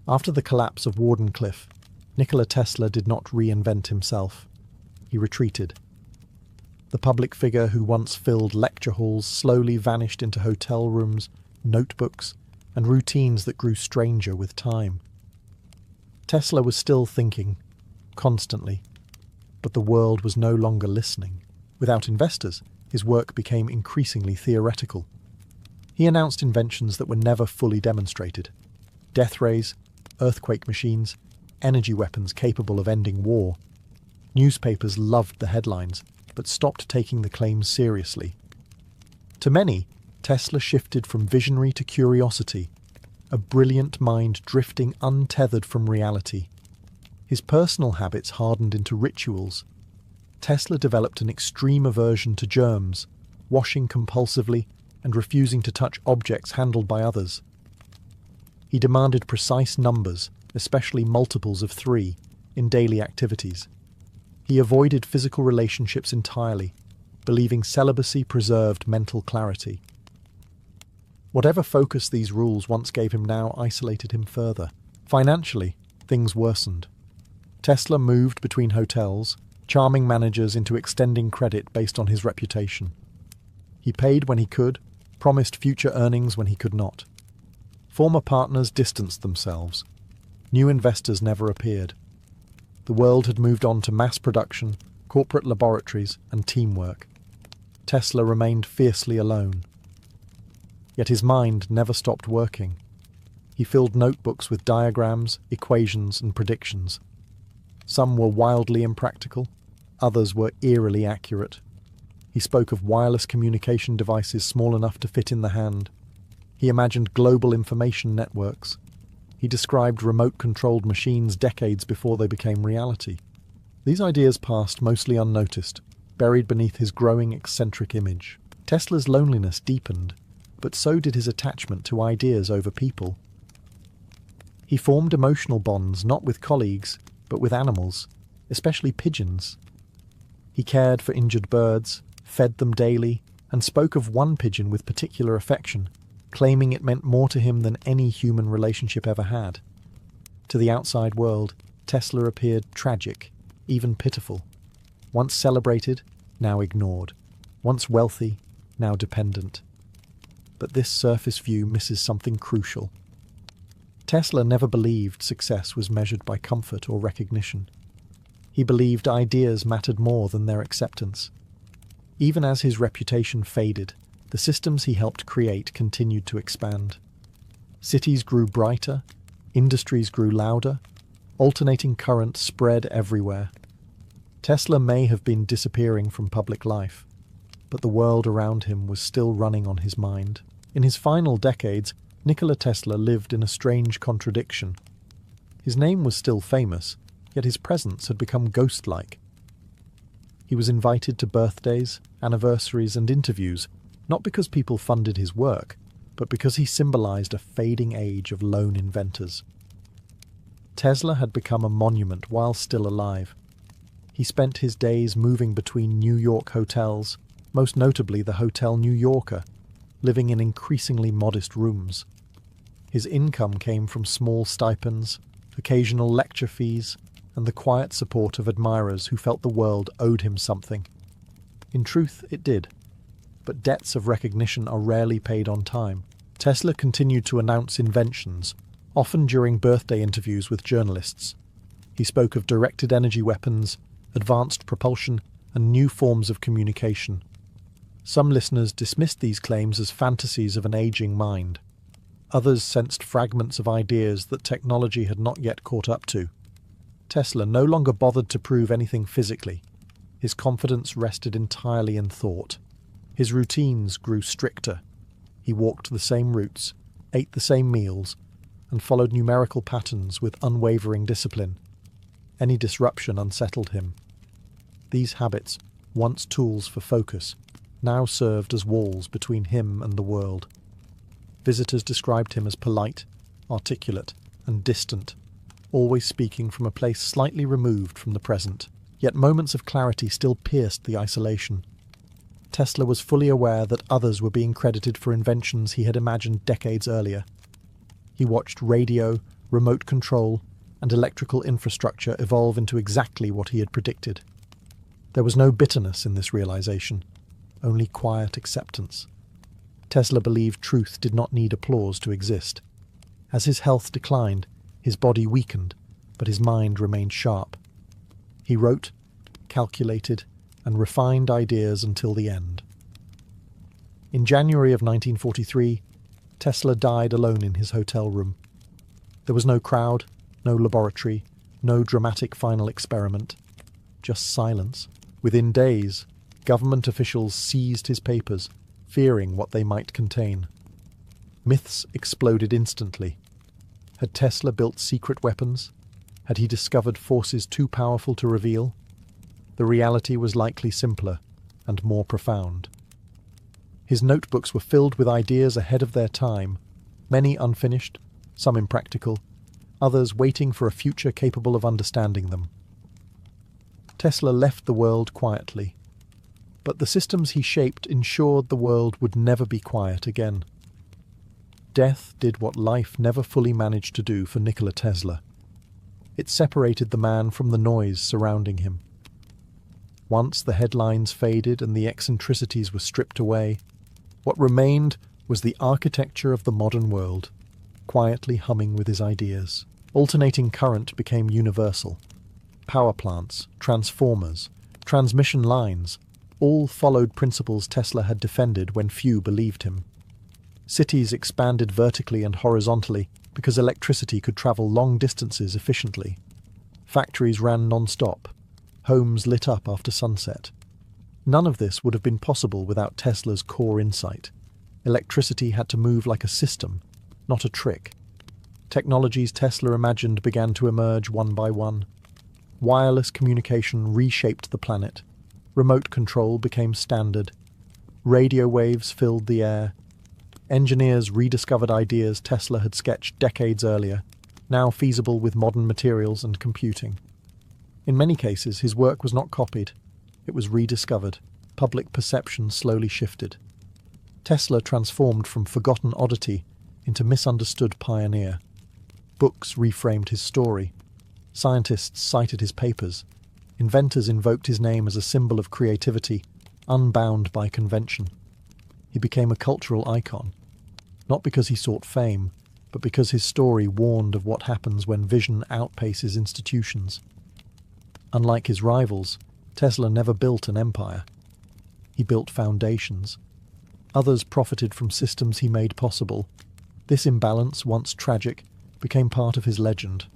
After the collapse of Wardenclyffe, Nikola Tesla did not reinvent himself. He retreated. The public figure who once filled lecture halls slowly vanished into hotel rooms, notebooks, and routines that grew stranger with time. Tesla was still thinking, constantly, but the world was no longer listening. Without investors, his work became increasingly theoretical. He announced inventions that were never fully demonstrated. Death rays, earthquake machines, energy weapons capable of ending war. Newspapers loved the headlines, but stopped taking the claims seriously. To many, Tesla shifted from visionary to curiosity, a brilliant mind drifting untethered from reality. His personal habits hardened into rituals. Tesla developed an extreme aversion to germs, washing compulsively and refusing to touch objects handled by others. He demanded precise numbers, especially multiples of 3, in daily activities. He avoided physical relationships entirely, believing celibacy preserved mental clarity. Whatever focus these rules once gave him now isolated him further. Financially, things worsened. Tesla moved between hotels, charming managers into extending credit based on his reputation. He paid when he could, promised future earnings when he could not. Former partners distanced themselves. New investors never appeared. The world had moved on to mass production, corporate laboratories, and teamwork. Tesla remained fiercely alone. Yet his mind never stopped working. He filled notebooks with diagrams, equations, and predictions. Some were wildly impractical, others were eerily accurate. He spoke of wireless communication devices small enough to fit in the hand. He imagined global information networks. He described remote-controlled machines decades before they became reality. These ideas passed mostly unnoticed, buried beneath his growing eccentric image. Tesla's loneliness deepened, but so did his attachment to ideas over people. He formed emotional bonds not with colleagues, but with animals, especially pigeons. He cared for injured birds, fed them daily, and spoke of one pigeon with particular affection, claiming it meant more to him than any human relationship ever had. To the outside world, Tesla appeared tragic, even pitiful. Once celebrated, now ignored. Once wealthy, now dependent. But this surface view misses something crucial. Tesla never believed success was measured by comfort or recognition. He believed ideas mattered more than their acceptance. Even as his reputation faded, the systems he helped create continued to expand. Cities grew brighter, industries grew louder, alternating current spread everywhere. Tesla may have been disappearing from public life, but the world around him was still running on his mind. In his final decades, Nikola Tesla lived in a strange contradiction. His name was still famous, yet his presence had become ghost-like. He was invited to birthdays, anniversaries, and interviews, not because people funded his work, but because he symbolized a fading age of lone inventors. Tesla had become a monument while still alive. He spent his days moving between New York hotels, most notably the Hotel New Yorker, living in increasingly modest rooms. His income came from small stipends, occasional lecture fees, and the quiet support of admirers who felt the world owed him something. In truth, it did. But debts of recognition are rarely paid on time. Tesla continued to announce inventions, often during birthday interviews with journalists. He spoke of directed energy weapons, advanced propulsion, and new forms of communication. Some listeners dismissed these claims as fantasies of an aging mind. Others sensed fragments of ideas that technology had not yet caught up to. Tesla no longer bothered to prove anything physically. His confidence rested entirely in thought. His routines grew stricter. He walked the same routes, ate the same meals, and followed numerical patterns with unwavering discipline. Any disruption unsettled him. These habits, once tools for focus, now served as walls between him and the world. Visitors described him as polite, articulate, and distant, always speaking from a place slightly removed from the present. Yet moments of clarity still pierced the isolation. Tesla was fully aware that others were being credited for inventions he had imagined decades earlier. He watched radio, remote control, and electrical infrastructure evolve into exactly what he had predicted. There was no bitterness in this realization, only quiet acceptance. Tesla believed truth did not need applause to exist. As his health declined, his body weakened, but his mind remained sharp. He wrote, calculated, and refined ideas until the end. In January of 1943, Tesla died alone in his hotel room. There was no crowd, no laboratory, no dramatic final experiment, just silence. Within days, government officials seized his papers, fearing what they might contain. Myths exploded instantly. Had Tesla built secret weapons? Had he discovered forces too powerful to reveal? The reality was likely simpler and more profound. His notebooks were filled with ideas ahead of their time, many unfinished, some impractical, others waiting for a future capable of understanding them. Tesla left the world quietly, but the systems he shaped ensured the world would never be quiet again. Death did what life never fully managed to do for Nikola Tesla. It separated the man from the noise surrounding him. Once the headlines faded and the eccentricities were stripped away, what remained was the architecture of the modern world, quietly humming with his ideas. Alternating current became universal. Power plants, transformers, transmission lines, all followed principles Tesla had defended when few believed him. Cities expanded vertically and horizontally because electricity could travel long distances efficiently. Factories ran non-stop. Homes lit up after sunset. None of this would have been possible without Tesla's core insight. Electricity had to move like a system, not a trick. Technologies Tesla imagined began to emerge one by one. Wireless communication reshaped the planet. Remote control became standard. Radio waves filled the air. Engineers rediscovered ideas Tesla had sketched decades earlier, now feasible with modern materials and computing. In many cases, his work was not copied. It was rediscovered. Public perception slowly shifted. Tesla transformed from forgotten oddity into misunderstood pioneer. Books reframed his story. Scientists cited his papers. Inventors invoked his name as a symbol of creativity, unbound by convention. He became a cultural icon, not because he sought fame, but because his story warned of what happens when vision outpaces institutions. Unlike his rivals, Tesla never built an empire. He built foundations. Others profited from systems he made possible. This imbalance, once tragic, became part of his legend.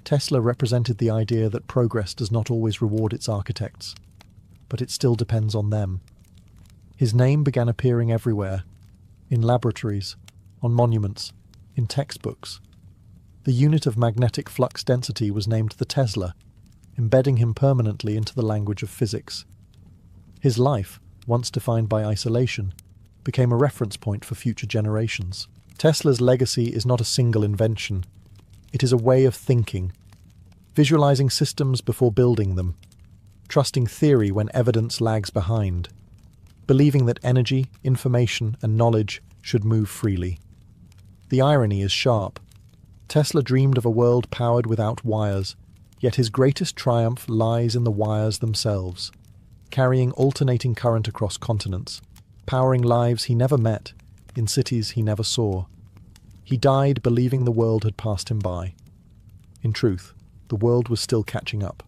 Tesla represented the idea that progress does not always reward its architects, but it still depends on them. His name began appearing everywhere, in laboratories, on monuments, in textbooks. The unit of magnetic flux density was named the Tesla, embedding him permanently into the language of physics. His life, once defined by isolation, became a reference point for future generations. Tesla's legacy is not a single invention. It is a way of thinking, visualizing systems before building them, trusting theory when evidence lags behind, believing that energy, information, and knowledge should move freely. The irony is sharp. Tesla dreamed of a world powered without wires, yet his greatest triumph lies in the wires themselves, carrying alternating current across continents, powering lives he never met, in cities he never saw. He died believing the world had passed him by. In truth, the world was still catching up.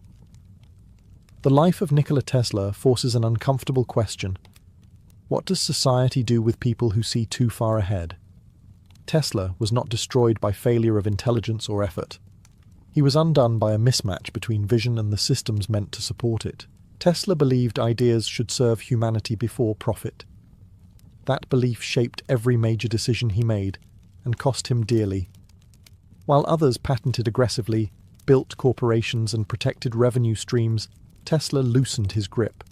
The life of Nikola Tesla forces an uncomfortable question. What does society do with people who see too far ahead? Tesla was not destroyed by failure of intelligence or effort. He was undone by a mismatch between vision and the systems meant to support it. Tesla believed ideas should serve humanity before profit. That belief shaped every major decision he made and cost him dearly. While others patented aggressively, built corporations and protected revenue streams, Tesla loosened his grip.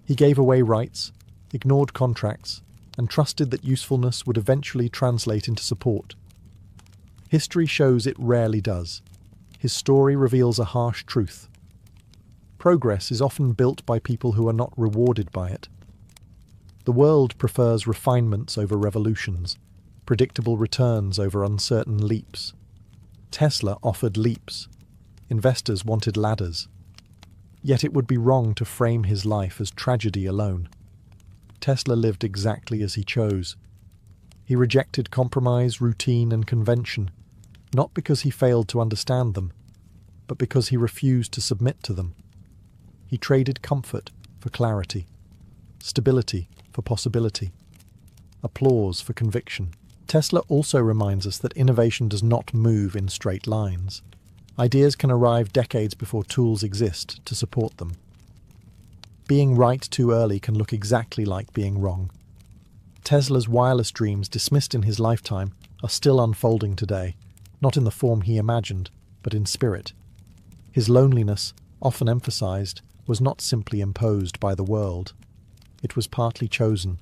He gave away rights, ignored contracts, and trusted that usefulness would eventually translate into support. History shows it rarely does. His story reveals a harsh truth. Progress is often built by people who are not rewarded by it. The world prefers refinements over revolutions, predictable returns over uncertain leaps. Tesla offered leaps. Investors wanted ladders. Yet it would be wrong to frame his life as tragedy alone. Tesla lived exactly as he chose. He rejected compromise, routine, and convention, not because he failed to understand them, but because he refused to submit to them. He traded comfort for clarity, stability for possibility, applause for conviction. Tesla also reminds us that innovation does not move in straight lines. Ideas can arrive decades before tools exist to support them. Being right too early can look exactly like being wrong. Tesla's wireless dreams, dismissed in his lifetime, are still unfolding today, not in the form he imagined, but in spirit. His loneliness, often emphasized, was not simply imposed by the world. It was partly chosen.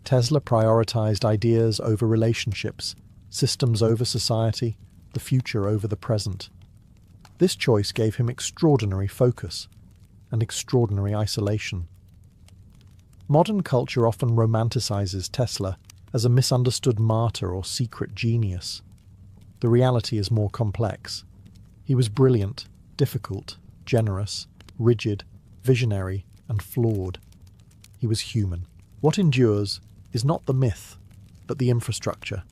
Tesla prioritized ideas over relationships, systems over society, the future over the present. This choice gave him extraordinary focus and extraordinary isolation. Modern culture often romanticizes Tesla as a misunderstood martyr or secret genius. The reality is more complex. He was brilliant, difficult, generous, rigid, visionary, and flawed. He was human. What endures is not the myth, but the infrastructure.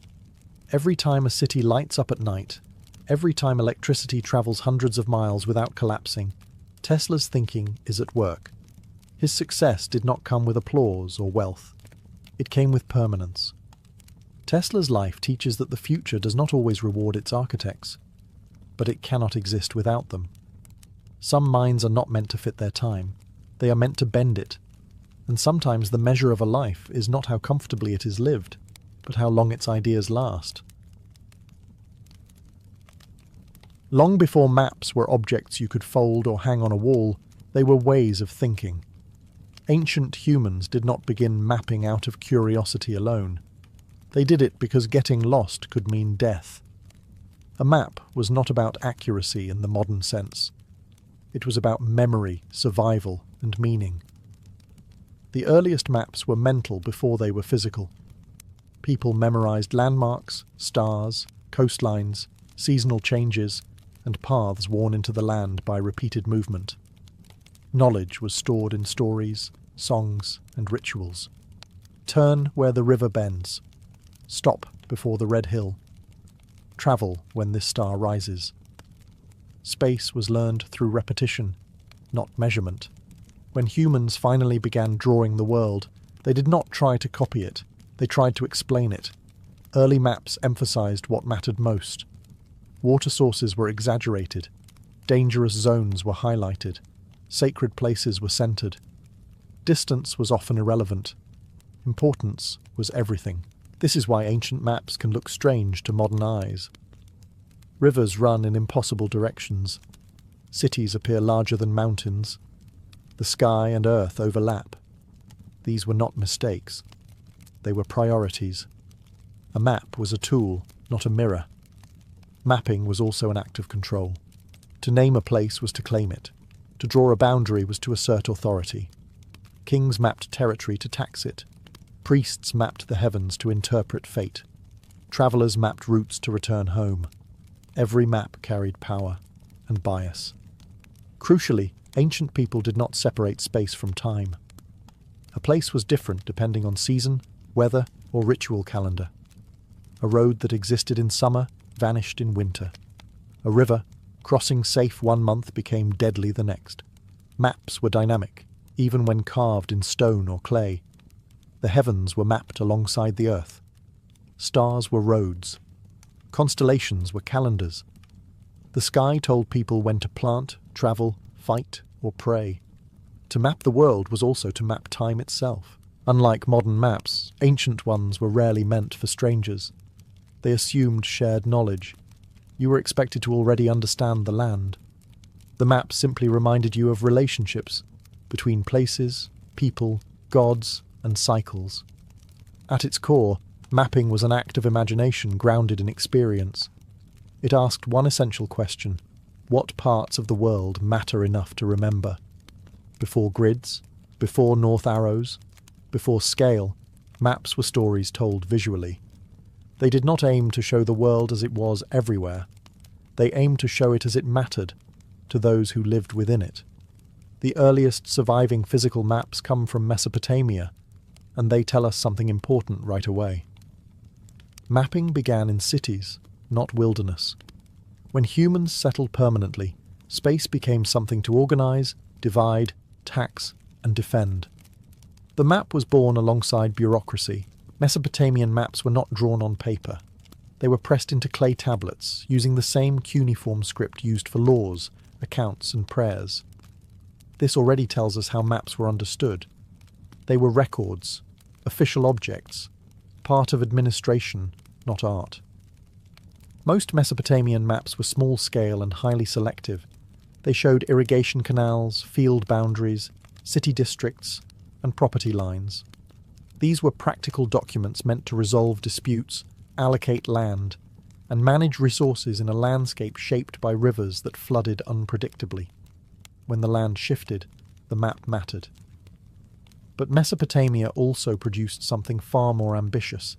Every time a city lights up at night, every time electricity travels hundreds of miles without collapsing, Tesla's thinking is at work. His success did not come with applause or wealth. It came with permanence. Tesla's life teaches that the future does not always reward its architects, but it cannot exist without them. Some minds are not meant to fit their time. They are meant to bend it. And sometimes the measure of a life is not how comfortably it is lived, but how long its ideas last. Long before maps were objects you could fold or hang on a wall, they were ways of thinking. Ancient humans did not begin mapping out of curiosity alone. They did it because getting lost could mean death. A map was not about accuracy in the modern sense. It was about memory, survival, and meaning. The earliest maps were mental before they were physical. People memorized landmarks, stars, coastlines, seasonal changes, and paths worn into the land by repeated movement. Knowledge was stored in stories, songs, and rituals. Turn where the river bends. Stop before the red hill. Travel when this star rises. Space was learned through repetition, not measurement. When humans finally began drawing the world, they did not try to copy it, they tried to explain it. Early maps emphasized what mattered most. Water sources were exaggerated, dangerous zones were highlighted, sacred places were centered. Distance was often irrelevant. Importance was everything. This is why ancient maps can look strange to modern eyes. Rivers run in impossible directions. Cities appear larger than mountains. The sky and earth overlap. These were not mistakes. They were priorities. A map was a tool, not a mirror. Mapping was also an act of control. To name a place was to claim it. To draw a boundary was to assert authority. Kings mapped territory to tax it. Priests mapped the heavens to interpret fate. Travellers mapped routes to return home. Every map carried power and bias. Crucially, ancient people did not separate space from time. A place was different depending on season, weather, or ritual calendar. A road that existed in summer vanished in winter. A river, crossing safe one month, became deadly the next. Maps were dynamic, even when carved in stone or clay. The heavens were mapped alongside the earth. Stars were roads. Constellations were calendars. The sky told people when to plant, travel, fight, or pray. To map the world was also to map time itself. Unlike modern maps, ancient ones were rarely meant for strangers. They assumed shared knowledge. You were expected to already understand the land. The map simply reminded you of relationships between places, people, gods, and cycles. At its core, mapping was an act of imagination grounded in experience. It asked one essential question: what parts of the world matter enough to remember? Before grids, before north arrows, before scale, maps were stories told visually. They did not aim to show the world as it was everywhere. They aimed to show it as it mattered to those who lived within it. The earliest surviving physical maps come from Mesopotamia, and they tell us something important right away. Mapping began in cities, not wilderness. When humans settled permanently, space became something to organize, divide, tax, and defend. The map was born alongside bureaucracy. Mesopotamian maps were not drawn on paper. They were pressed into clay tablets, using the same cuneiform script used for laws, accounts, and prayers. This already tells us how maps were understood. They were records, official objects, part of administration, not art. Most Mesopotamian maps were small-scale and highly selective. They showed irrigation canals, field boundaries, city districts, and property lines. These were practical documents meant to resolve disputes, allocate land, and manage resources in a landscape shaped by rivers that flooded unpredictably. When the land shifted, the map mattered. But Mesopotamia also produced something far more ambitious: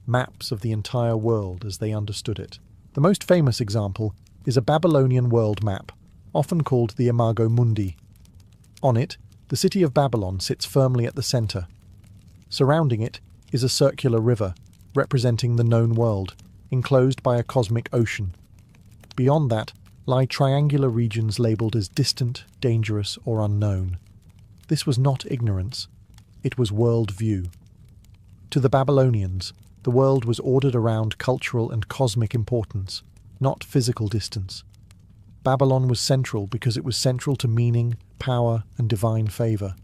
maps of the entire world as they understood it. The most famous example is a Babylonian world map, often called the Imago Mundi. On it, the city of Babylon sits firmly at the center. Surrounding it is a circular river, representing the known world, enclosed by a cosmic ocean. Beyond that lie triangular regions labelled as distant, dangerous, or unknown. This was not ignorance, it was world view. To the Babylonians, the world was ordered around cultural and cosmic importance, not physical distance. Babylon was central because it was central to meaning, power, and divine favour.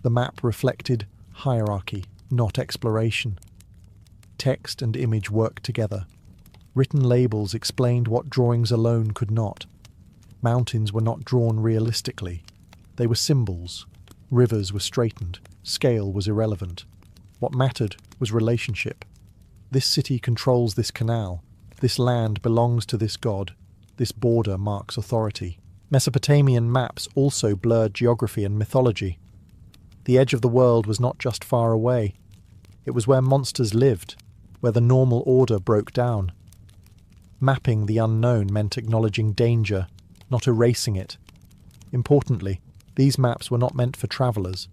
The map reflected hierarchy, not exploration. Text and image worked together. Written labels explained what drawings alone could not. Mountains were not drawn realistically. They were symbols. Rivers were straightened. Scale was irrelevant. What mattered was relationship. This city controls this canal. This land belongs to this god. This border marks authority. Mesopotamian maps also blurred geography and mythology. The edge of the world was not just far away. It was where monsters lived, where the normal order broke down. Mapping the unknown meant acknowledging danger, not erasing it. Importantly, these maps were not meant for travellers.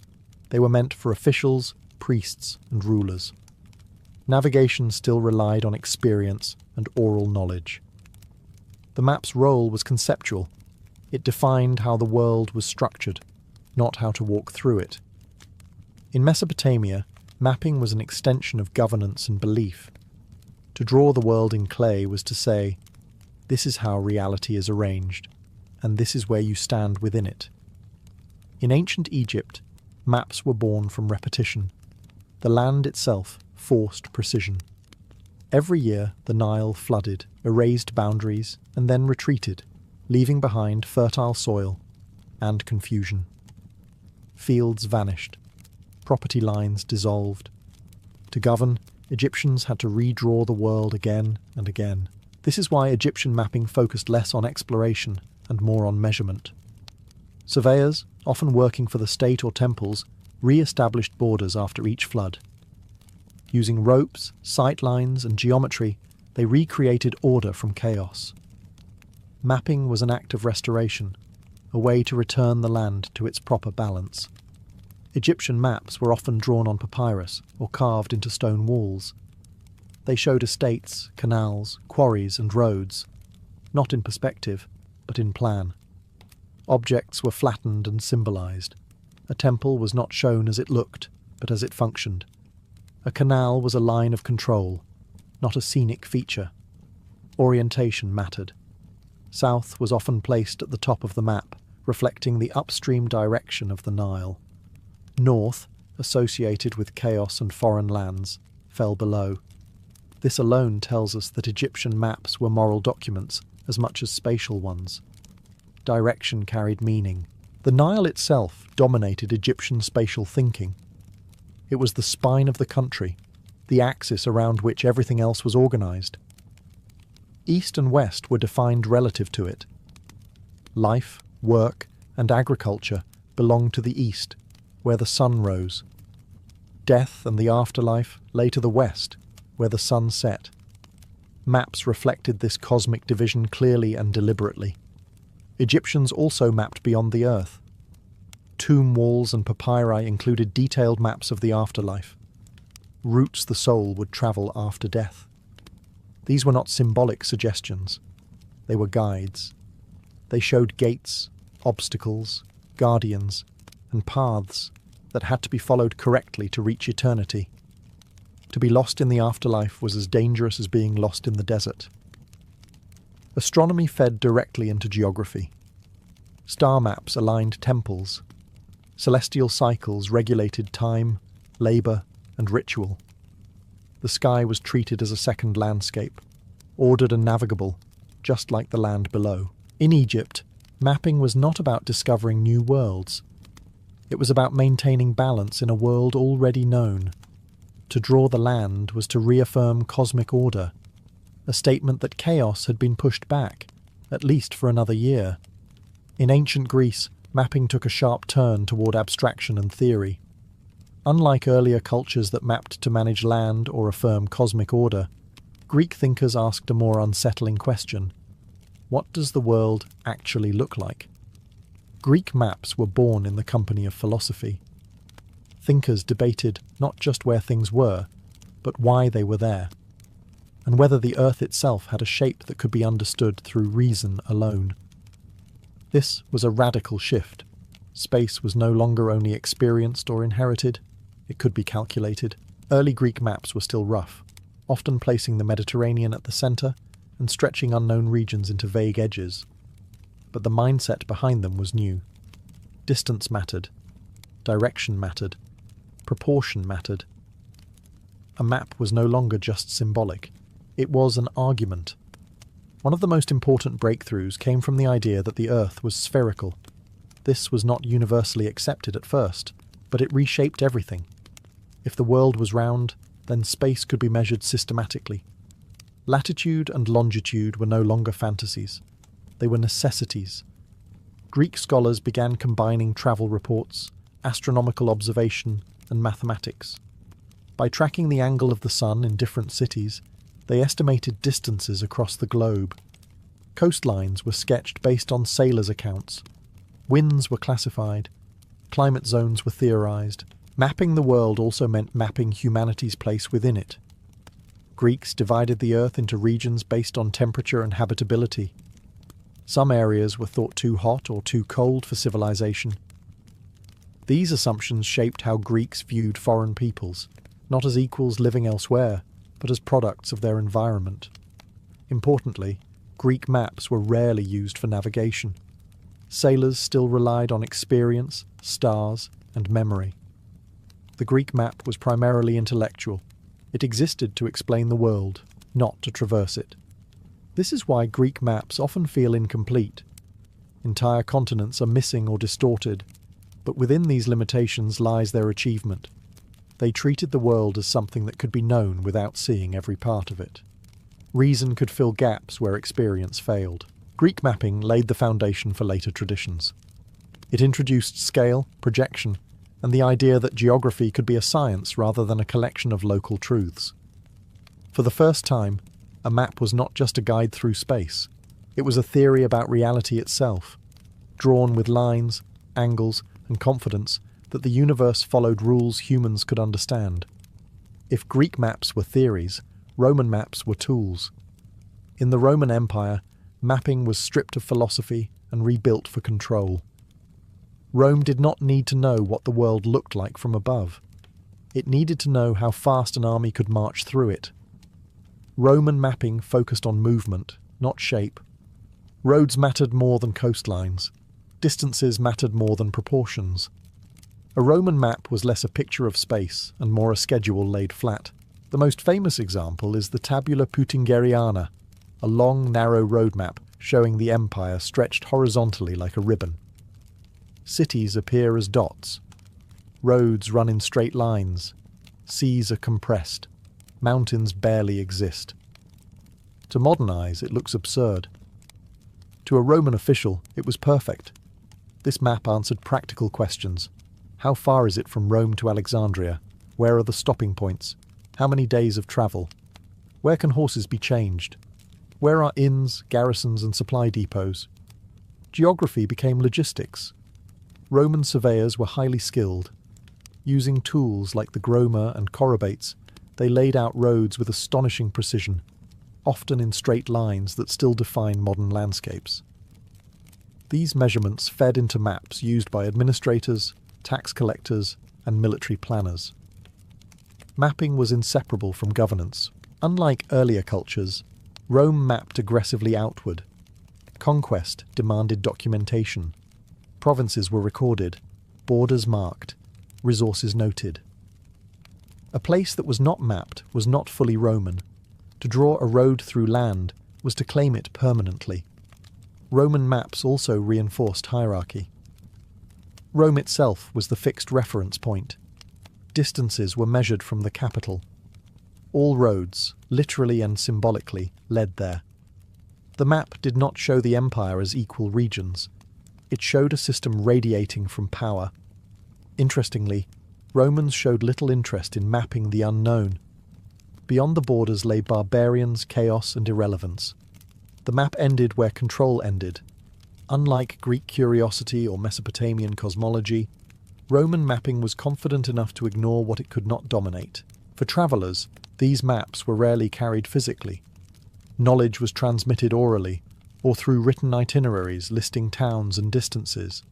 They were meant for officials, priests, and rulers. Navigation still relied on experience and oral knowledge. The map's role was conceptual. It defined how the world was structured, not how to walk through it. In Mesopotamia, mapping was an extension of governance and belief. To draw the world in clay was to say, this is how reality is arranged, and this is where you stand within it. In ancient Egypt, maps were born from repetition. The land itself forced precision. Every year, the Nile flooded, erased boundaries, and then retreated, leaving behind fertile soil and confusion. Fields vanished. Property lines dissolved. To govern, Egyptians had to redraw the world again and again. This is why Egyptian mapping focused less on exploration and more on measurement. Surveyors, often working for the state or temples, re-established borders after each flood. Using ropes, sight lines, and geometry, they recreated order from chaos. Mapping was an act of restoration, a way to return the land to its proper balance. Egyptian maps were often drawn on papyrus or carved into stone walls. They showed estates, canals, quarries and roads, not in perspective, but in plan. Objects were flattened and symbolised. A temple was not shown as it looked, but as it functioned. A canal was a line of control, not a scenic feature. Orientation mattered. South was often placed at the top of the map, reflecting the upstream direction of the Nile. North, associated with chaos and foreign lands, fell below. This alone tells us that Egyptian maps were moral documents as much as spatial ones. Direction carried meaning. The Nile itself dominated Egyptian spatial thinking. It was the spine of the country, the axis around which everything else was organised. East and West were defined relative to it. Life, work, and agriculture belonged to the East, where the sun rose. Death and the afterlife lay to the West, where the sun set. Maps reflected this cosmic division clearly and deliberately. Egyptians also mapped beyond the earth. Tomb walls and papyri included detailed maps of the afterlife, routes the soul would travel after death. These were not symbolic suggestions. They were guides. They showed gates, obstacles, guardians, and paths that had to be followed correctly to reach eternity. To be lost in the afterlife was as dangerous as being lost in the desert. Astronomy fed directly into geography. Star maps aligned temples. Celestial cycles regulated time, labour, and ritual. The sky was treated as a second landscape, ordered and navigable, just like the land below. In Egypt, mapping was not about discovering new worlds. It was about maintaining balance in a world already known. To draw the land was to reaffirm cosmic order, a statement that chaos had been pushed back, at least for another year. In ancient Greece, mapping took a sharp turn toward abstraction and theory. Unlike earlier cultures that mapped to manage land or affirm cosmic order, Greek thinkers asked a more unsettling question. What does the world actually look like? Greek maps were born in the company of philosophy. Thinkers debated not just where things were, but why they were there, and whether the earth itself had a shape that could be understood through reason alone. This was a radical shift. Space was no longer only experienced or inherited, it could be calculated. Early Greek maps were still rough, often placing the Mediterranean at the centre and stretching unknown regions into vague edges. But the mindset behind them was new. Distance mattered. Direction mattered. Proportion mattered. A map was no longer just symbolic. It was an argument. One of the most important breakthroughs came from the idea that the Earth was spherical. This was not universally accepted at first, but it reshaped everything. If the world was round, then space could be measured systematically. Latitude and longitude were no longer fantasies. They were necessities. Greek scholars began combining travel reports, astronomical observation, and mathematics. By tracking the angle of the sun in different cities, they estimated distances across the globe. Coastlines were sketched based on sailors' accounts. Winds were classified. Climate zones were theorized. Mapping the world also meant mapping humanity's place within it. Greeks divided the earth into regions based on temperature and habitability. Some areas were thought too hot or too cold for civilization. These assumptions shaped how Greeks viewed foreign peoples, not as equals living elsewhere, but as products of their environment. Importantly, Greek maps were rarely used for navigation. Sailors still relied on experience, stars, and memory. The Greek map was primarily intellectual. It existed to explain the world, not to traverse it. This is why Greek maps often feel incomplete. Entire continents are missing or distorted, but within these limitations lies their achievement. They treated the world as something that could be known without seeing every part of it. Reason could fill gaps where experience failed. Greek mapping laid the foundation for later traditions. It introduced scale, projection, and the idea that geography could be a science rather than a collection of local truths. For the first time, a map was not just a guide through space. It was a theory about reality itself. Drawn with lines, angles, and confidence, that the universe followed rules humans could understand. If Greek maps were theories, Roman maps were tools. In the Roman Empire, mapping was stripped of philosophy and rebuilt for control. Rome did not need to know what the world looked like from above. It needed to know how fast an army could march through it. Roman mapping focused on movement, not shape. Roads mattered more than coastlines. Distances mattered more than proportions. A Roman map was less a picture of space and more a schedule laid flat. The most famous example is the Tabula Peutingeriana, a long, narrow road map showing the empire stretched horizontally like a ribbon. Cities appear as dots. Roads run in straight lines. Seas are compressed. Mountains barely exist. To modern eyes, it looks absurd. To a Roman official, it was perfect. This map answered practical questions. How far is it from Rome to Alexandria? Where are the stopping points? How many days of travel? Where can horses be changed? Where are inns, garrisons, and supply depots? Geography became logistics. Roman surveyors were highly skilled. Using tools like the groma and chorobates, they laid out roads with astonishing precision, often in straight lines that still define modern landscapes. These measurements fed into maps used by administrators, tax collectors, and military planners. Mapping was inseparable from governance. Unlike earlier cultures, Rome mapped aggressively outward. Conquest demanded documentation. Provinces were recorded, borders marked, resources noted. A place that was not mapped was not fully Roman. To draw a road through land was to claim it permanently. Roman maps also reinforced hierarchy. Rome itself was the fixed reference point. Distances were measured from the capital. All roads, literally and symbolically, led there. The map did not show the empire as equal regions. It showed a system radiating from power. Interestingly, Romans showed little interest in mapping the unknown. Beyond the borders lay barbarians, chaos, and irrelevance. The map ended where control ended. Unlike Greek curiosity or Mesopotamian cosmology, Roman mapping was confident enough to ignore what it could not dominate. For travellers, these maps were rarely carried physically. Knowledge was transmitted orally, or through written itineraries listing towns and distances.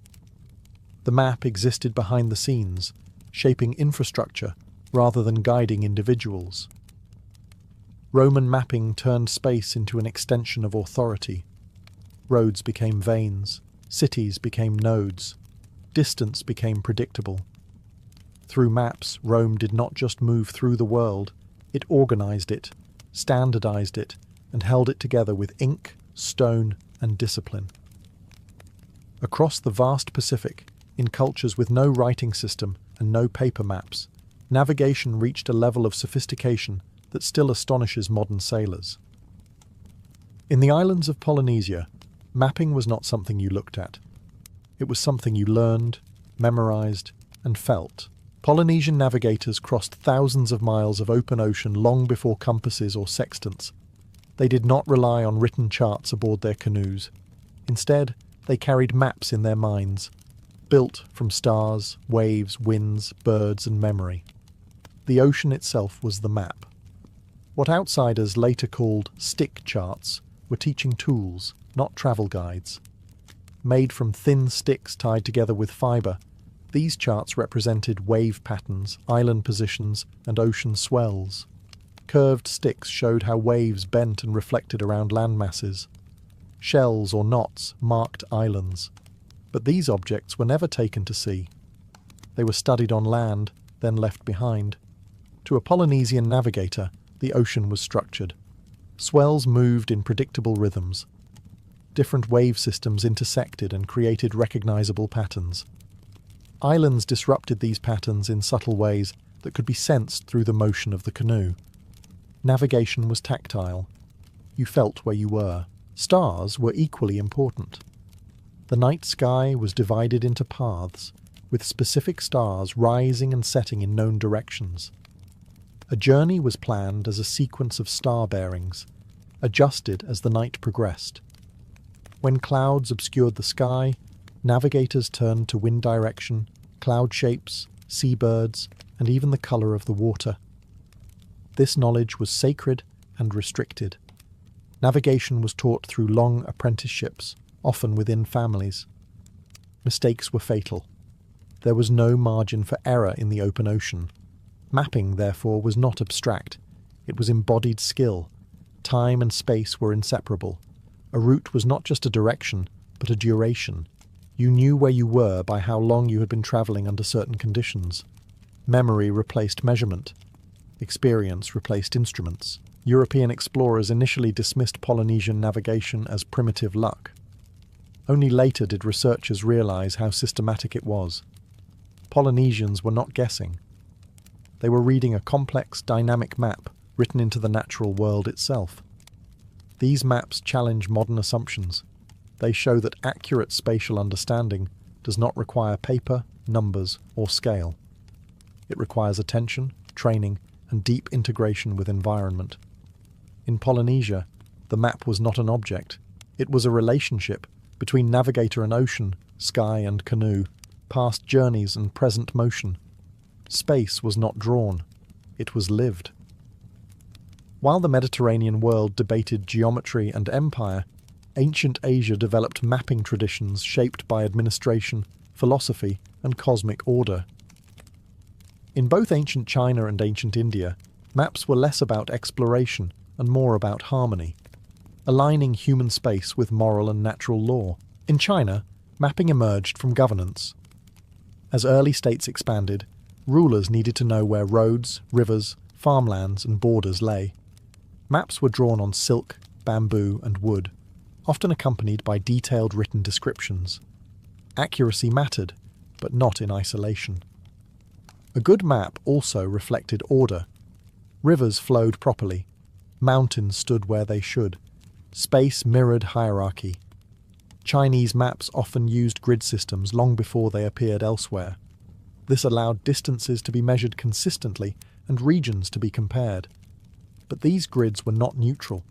The map existed behind the scenes, shaping infrastructure rather than guiding individuals. Roman mapping turned space into an extension of authority. Roads became veins, cities became nodes, distance became predictable. Through maps, Rome did not just move through the world, it organized it, standardized it, and held it together with ink, stone, and discipline. Across the vast Pacific, in cultures with no writing system and no paper maps, navigation reached a level of sophistication that still astonishes modern sailors. In the islands of Polynesia, mapping was not something you looked at. It was something you learned, memorized, and felt. Polynesian navigators crossed thousands of miles of open ocean long before compasses or sextants. They did not rely on written charts aboard their canoes. Instead, they carried maps in their minds, built from stars, waves, winds, birds, and memory. The ocean itself was the map. What outsiders later called stick charts were teaching tools, not travel guides. Made from thin sticks tied together with fibre, these charts represented wave patterns, island positions, and ocean swells. Curved sticks showed how waves bent and reflected around land masses. Shells or knots marked islands. But these objects were never taken to sea. They were studied on land, then left behind. To a Polynesian navigator, the ocean was structured. Swells moved in predictable rhythms. Different wave systems intersected and created recognizable patterns. Islands disrupted these patterns in subtle ways that could be sensed through the motion of the canoe. Navigation was tactile. You felt where you were. Stars were equally important. The night sky was divided into paths, with specific stars rising and setting in known directions. A journey was planned as a sequence of star bearings, adjusted as the night progressed. When clouds obscured the sky, navigators turned to wind direction, cloud shapes, seabirds, and even the colour of the water. This knowledge was sacred and restricted. Navigation was taught through long apprenticeships, often within families. Mistakes were fatal. There was no margin for error in the open ocean. Mapping, therefore, was not abstract. It was embodied skill. Time and space were inseparable. A route was not just a direction, but a duration. You knew where you were by how long you had been travelling under certain conditions. Memory replaced measurement. Experience replaced instruments. European explorers initially dismissed Polynesian navigation as primitive luck. Only later did researchers realise how systematic it was. Polynesians were not guessing. They were reading a complex, dynamic map written into the natural world itself. These maps challenge modern assumptions. They show that accurate spatial understanding does not require paper, numbers, or scale. It requires attention, training, and deep integration with environment. In Polynesia, the map was not an object. It was a relationship between navigator and ocean, sky and canoe, past journeys and present motion. Space was not drawn, it was lived. While the Mediterranean world debated geometry and empire, ancient Asia developed mapping traditions shaped by administration, philosophy, and cosmic order. In both ancient China and ancient India, maps were less about exploration and more about harmony, aligning human space with moral and natural law. In China, mapping emerged from governance. As early states expanded, rulers needed to know where roads, rivers, farmlands, and borders lay. Maps were drawn on silk, bamboo, and wood, often accompanied by detailed written descriptions. Accuracy mattered, but not in isolation. A good map also reflected order. Rivers flowed properly. Mountains stood where they should. Space mirrored hierarchy. Chinese maps often used grid systems long before they appeared elsewhere. This allowed distances to be measured consistently and regions to be compared. But these grids were not neutral.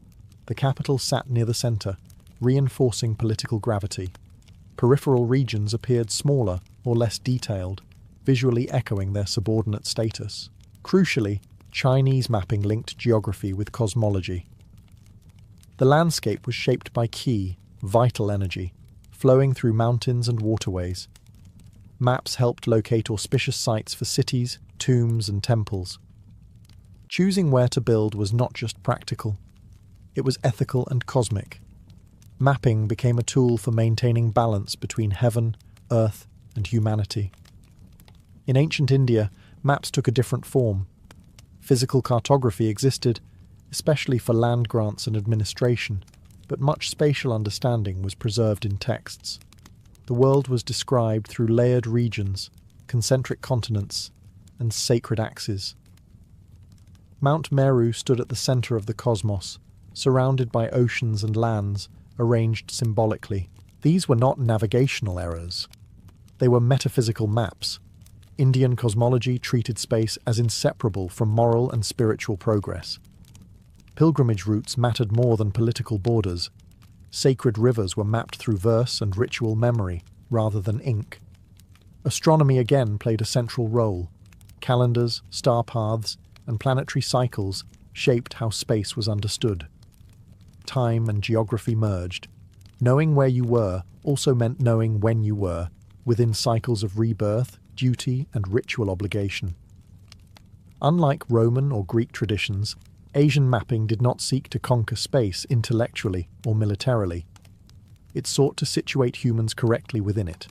The capital sat near the centre, reinforcing political gravity. Peripheral regions appeared smaller or less detailed, visually echoing their subordinate status. Crucially, Chinese mapping linked geography with cosmology. The landscape was shaped by qi, vital energy, flowing through mountains and waterways. Maps helped locate auspicious sites for cities, tombs, and temples. Choosing where to build was not just practical. It was ethical and cosmic. Mapping became a tool for maintaining balance between heaven, earth, and humanity. In ancient India, maps took a different form. Physical cartography existed, especially for land grants and administration, but much spatial understanding was preserved in texts. The world was described through layered regions, concentric continents, and sacred axes. Mount Meru stood at the centre of the cosmos, surrounded by oceans and lands, arranged symbolically. These were not navigational errors. They were metaphysical maps. Indian cosmology treated space as inseparable from moral and spiritual progress. Pilgrimage routes mattered more than political borders. Sacred rivers were mapped through verse and ritual memory, rather than ink. Astronomy again played a central role. Calendars, star paths, and planetary cycles shaped how space was understood. Time and geography merged. Knowing where you were also meant knowing when you were, within cycles of rebirth, duty, and ritual obligation. Unlike Roman or Greek traditions, Asian mapping did not seek to conquer space intellectually or militarily. It sought to situate humans correctly within it.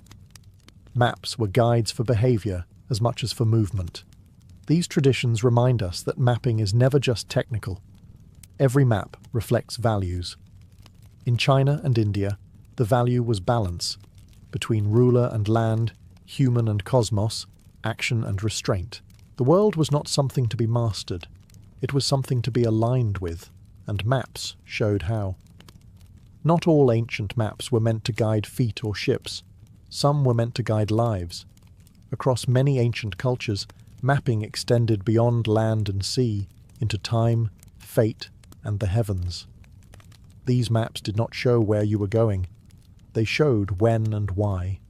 Maps were guides for behaviour as much as for movement. These traditions remind us that mapping is never just technical. Every map reflects values. In China and India, the value was balance, between ruler and land, human and cosmos, action and restraint. The world was not something to be mastered. It was something to be aligned with, and maps showed how. Not all ancient maps were meant to guide feet or ships. Some were meant to guide lives. Across many ancient cultures, mapping extended beyond land and sea into time, fate, and the heavens. These maps did not show where you were going. They showed when and why.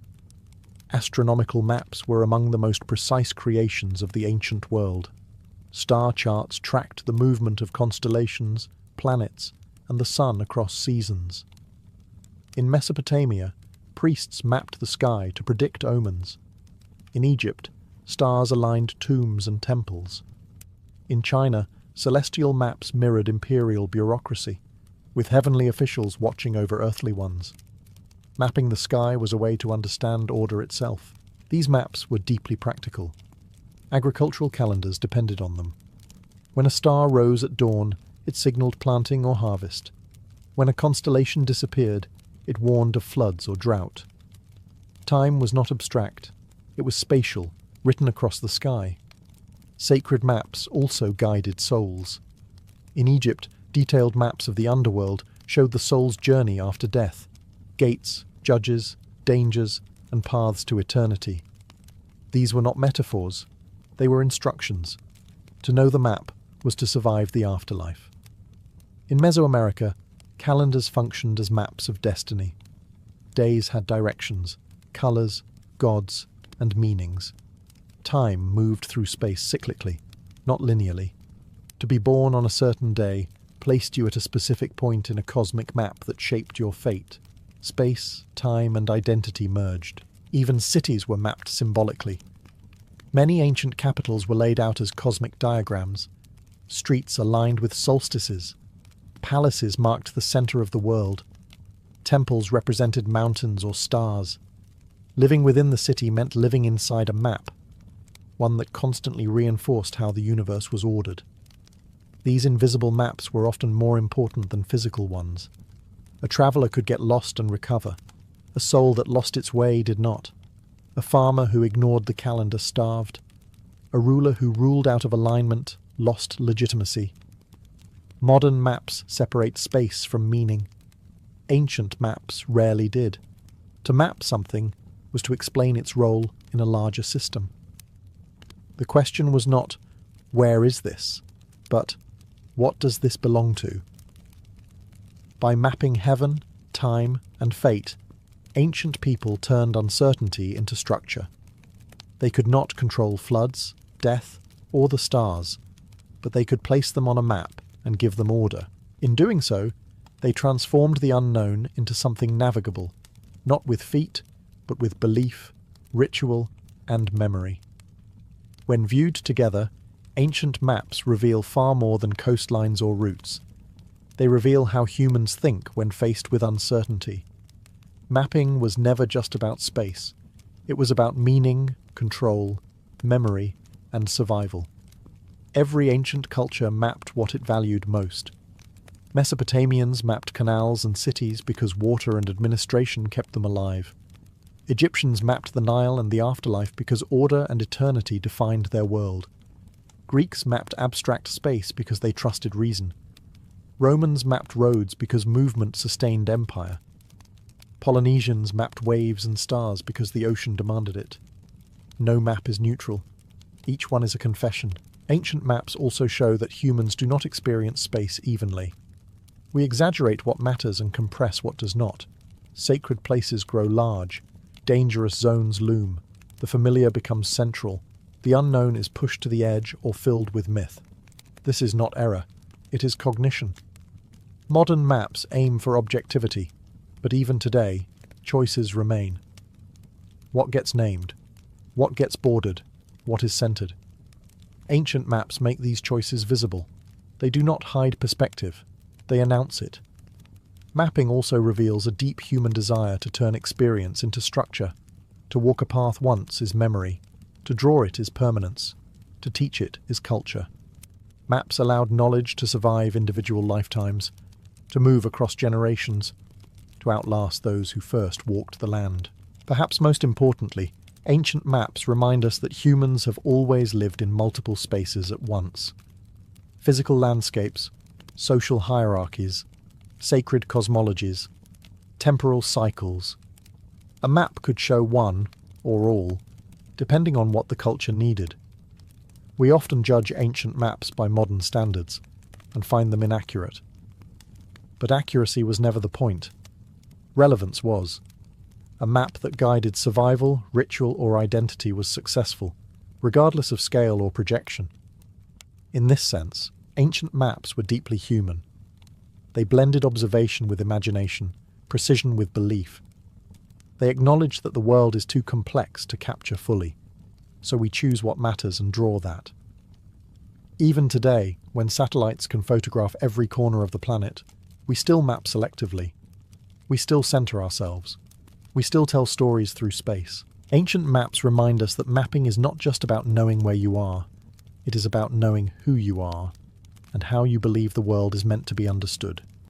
Astronomical maps were among the most precise creations of the ancient world. Star charts tracked the movement of constellations, planets, and the sun across seasons. In Mesopotamia, priests mapped the sky to predict omens. In Egypt, stars aligned tombs and temples. In China, celestial maps mirrored imperial bureaucracy, with heavenly officials watching over earthly ones. Mapping the sky was a way to understand order itself. These maps were deeply practical. Agricultural calendars depended on them. When a star rose at dawn, it signaled planting or harvest. When a constellation disappeared, it warned of floods or drought. Time was not abstract. It was spatial, written across the sky. Sacred maps also guided souls. In Egypt, detailed maps of the underworld showed the soul's journey after death, gates, judges, dangers, and paths to eternity. These were not metaphors. They were instructions. To know the map was to survive the afterlife. In Mesoamerica, calendars functioned as maps of destiny. Days had directions, colours, gods, and meanings. Time moved through space cyclically, not linearly. To be born on a certain day placed you at a specific point in a cosmic map that shaped your fate. Space, time, and identity merged. Even cities were mapped symbolically. Many ancient capitals were laid out as cosmic diagrams. Streets aligned with solstices. Palaces marked the center of the world. Temples represented mountains or stars. Living within the city meant living inside a map, one that constantly reinforced how the universe was ordered. These invisible maps were often more important than physical ones. A traveller could get lost and recover. A soul that lost its way did not. A farmer who ignored the calendar starved. A ruler who ruled out of alignment lost legitimacy. Modern maps separate space from meaning. Ancient maps rarely did. To map something was to explain its role in a larger system. The question was not, where is this? But, what does this belong to? By mapping heaven, time, and fate, ancient people turned uncertainty into structure. They could not control floods, death, or the stars, but they could place them on a map and give them order. In doing so, they transformed the unknown into something navigable, not with feet, but with belief, ritual, and memory. When viewed together, ancient maps reveal far more than coastlines or routes. They reveal how humans think when faced with uncertainty. Mapping was never just about space. It was about meaning, control, memory, and survival. Every ancient culture mapped what it valued most. Mesopotamians mapped canals and cities because water and administration kept them alive. Egyptians mapped the Nile and the afterlife because order and eternity defined their world. Greeks mapped abstract space because they trusted reason. Romans mapped roads because movement sustained empire. Polynesians mapped waves and stars because the ocean demanded it. No map is neutral. Each one is a confession. Ancient maps also show that humans do not experience space evenly. We exaggerate what matters and compress what does not. Sacred places grow large. Dangerous zones loom. The familiar becomes central. The unknown is pushed to the edge or filled with myth. This is not error. It is cognition. Modern maps aim for objectivity, but even today, choices remain. What gets named? What gets bordered? What is centered? Ancient maps make these choices visible. They do not hide perspective. They announce it. Mapping also reveals a deep human desire to turn experience into structure. To walk a path once is memory. To draw it is permanence. To teach it is culture. Maps allowed knowledge to survive individual lifetimes, to move across generations, to outlast those who first walked the land. Perhaps most importantly, ancient maps remind us that humans have always lived in multiple spaces at once. Physical landscapes, social hierarchies, sacred cosmologies, temporal cycles. A map could show one, or all, depending on what the culture needed. We often judge ancient maps by modern standards, and find them inaccurate. But accuracy was never the point. Relevance was. A map that guided survival, ritual, or identity was successful, regardless of scale or projection. In this sense, ancient maps were deeply human. They blended observation with imagination, precision with belief. They acknowledged that the world is too complex to capture fully, so we choose what matters and draw that. Even today, when satellites can photograph every corner of the planet, we still map selectively. We still center ourselves. We still tell stories through space. Ancient maps remind us that mapping is not just about knowing where you are. It is about knowing who you are and how you believe the world is meant to be understood.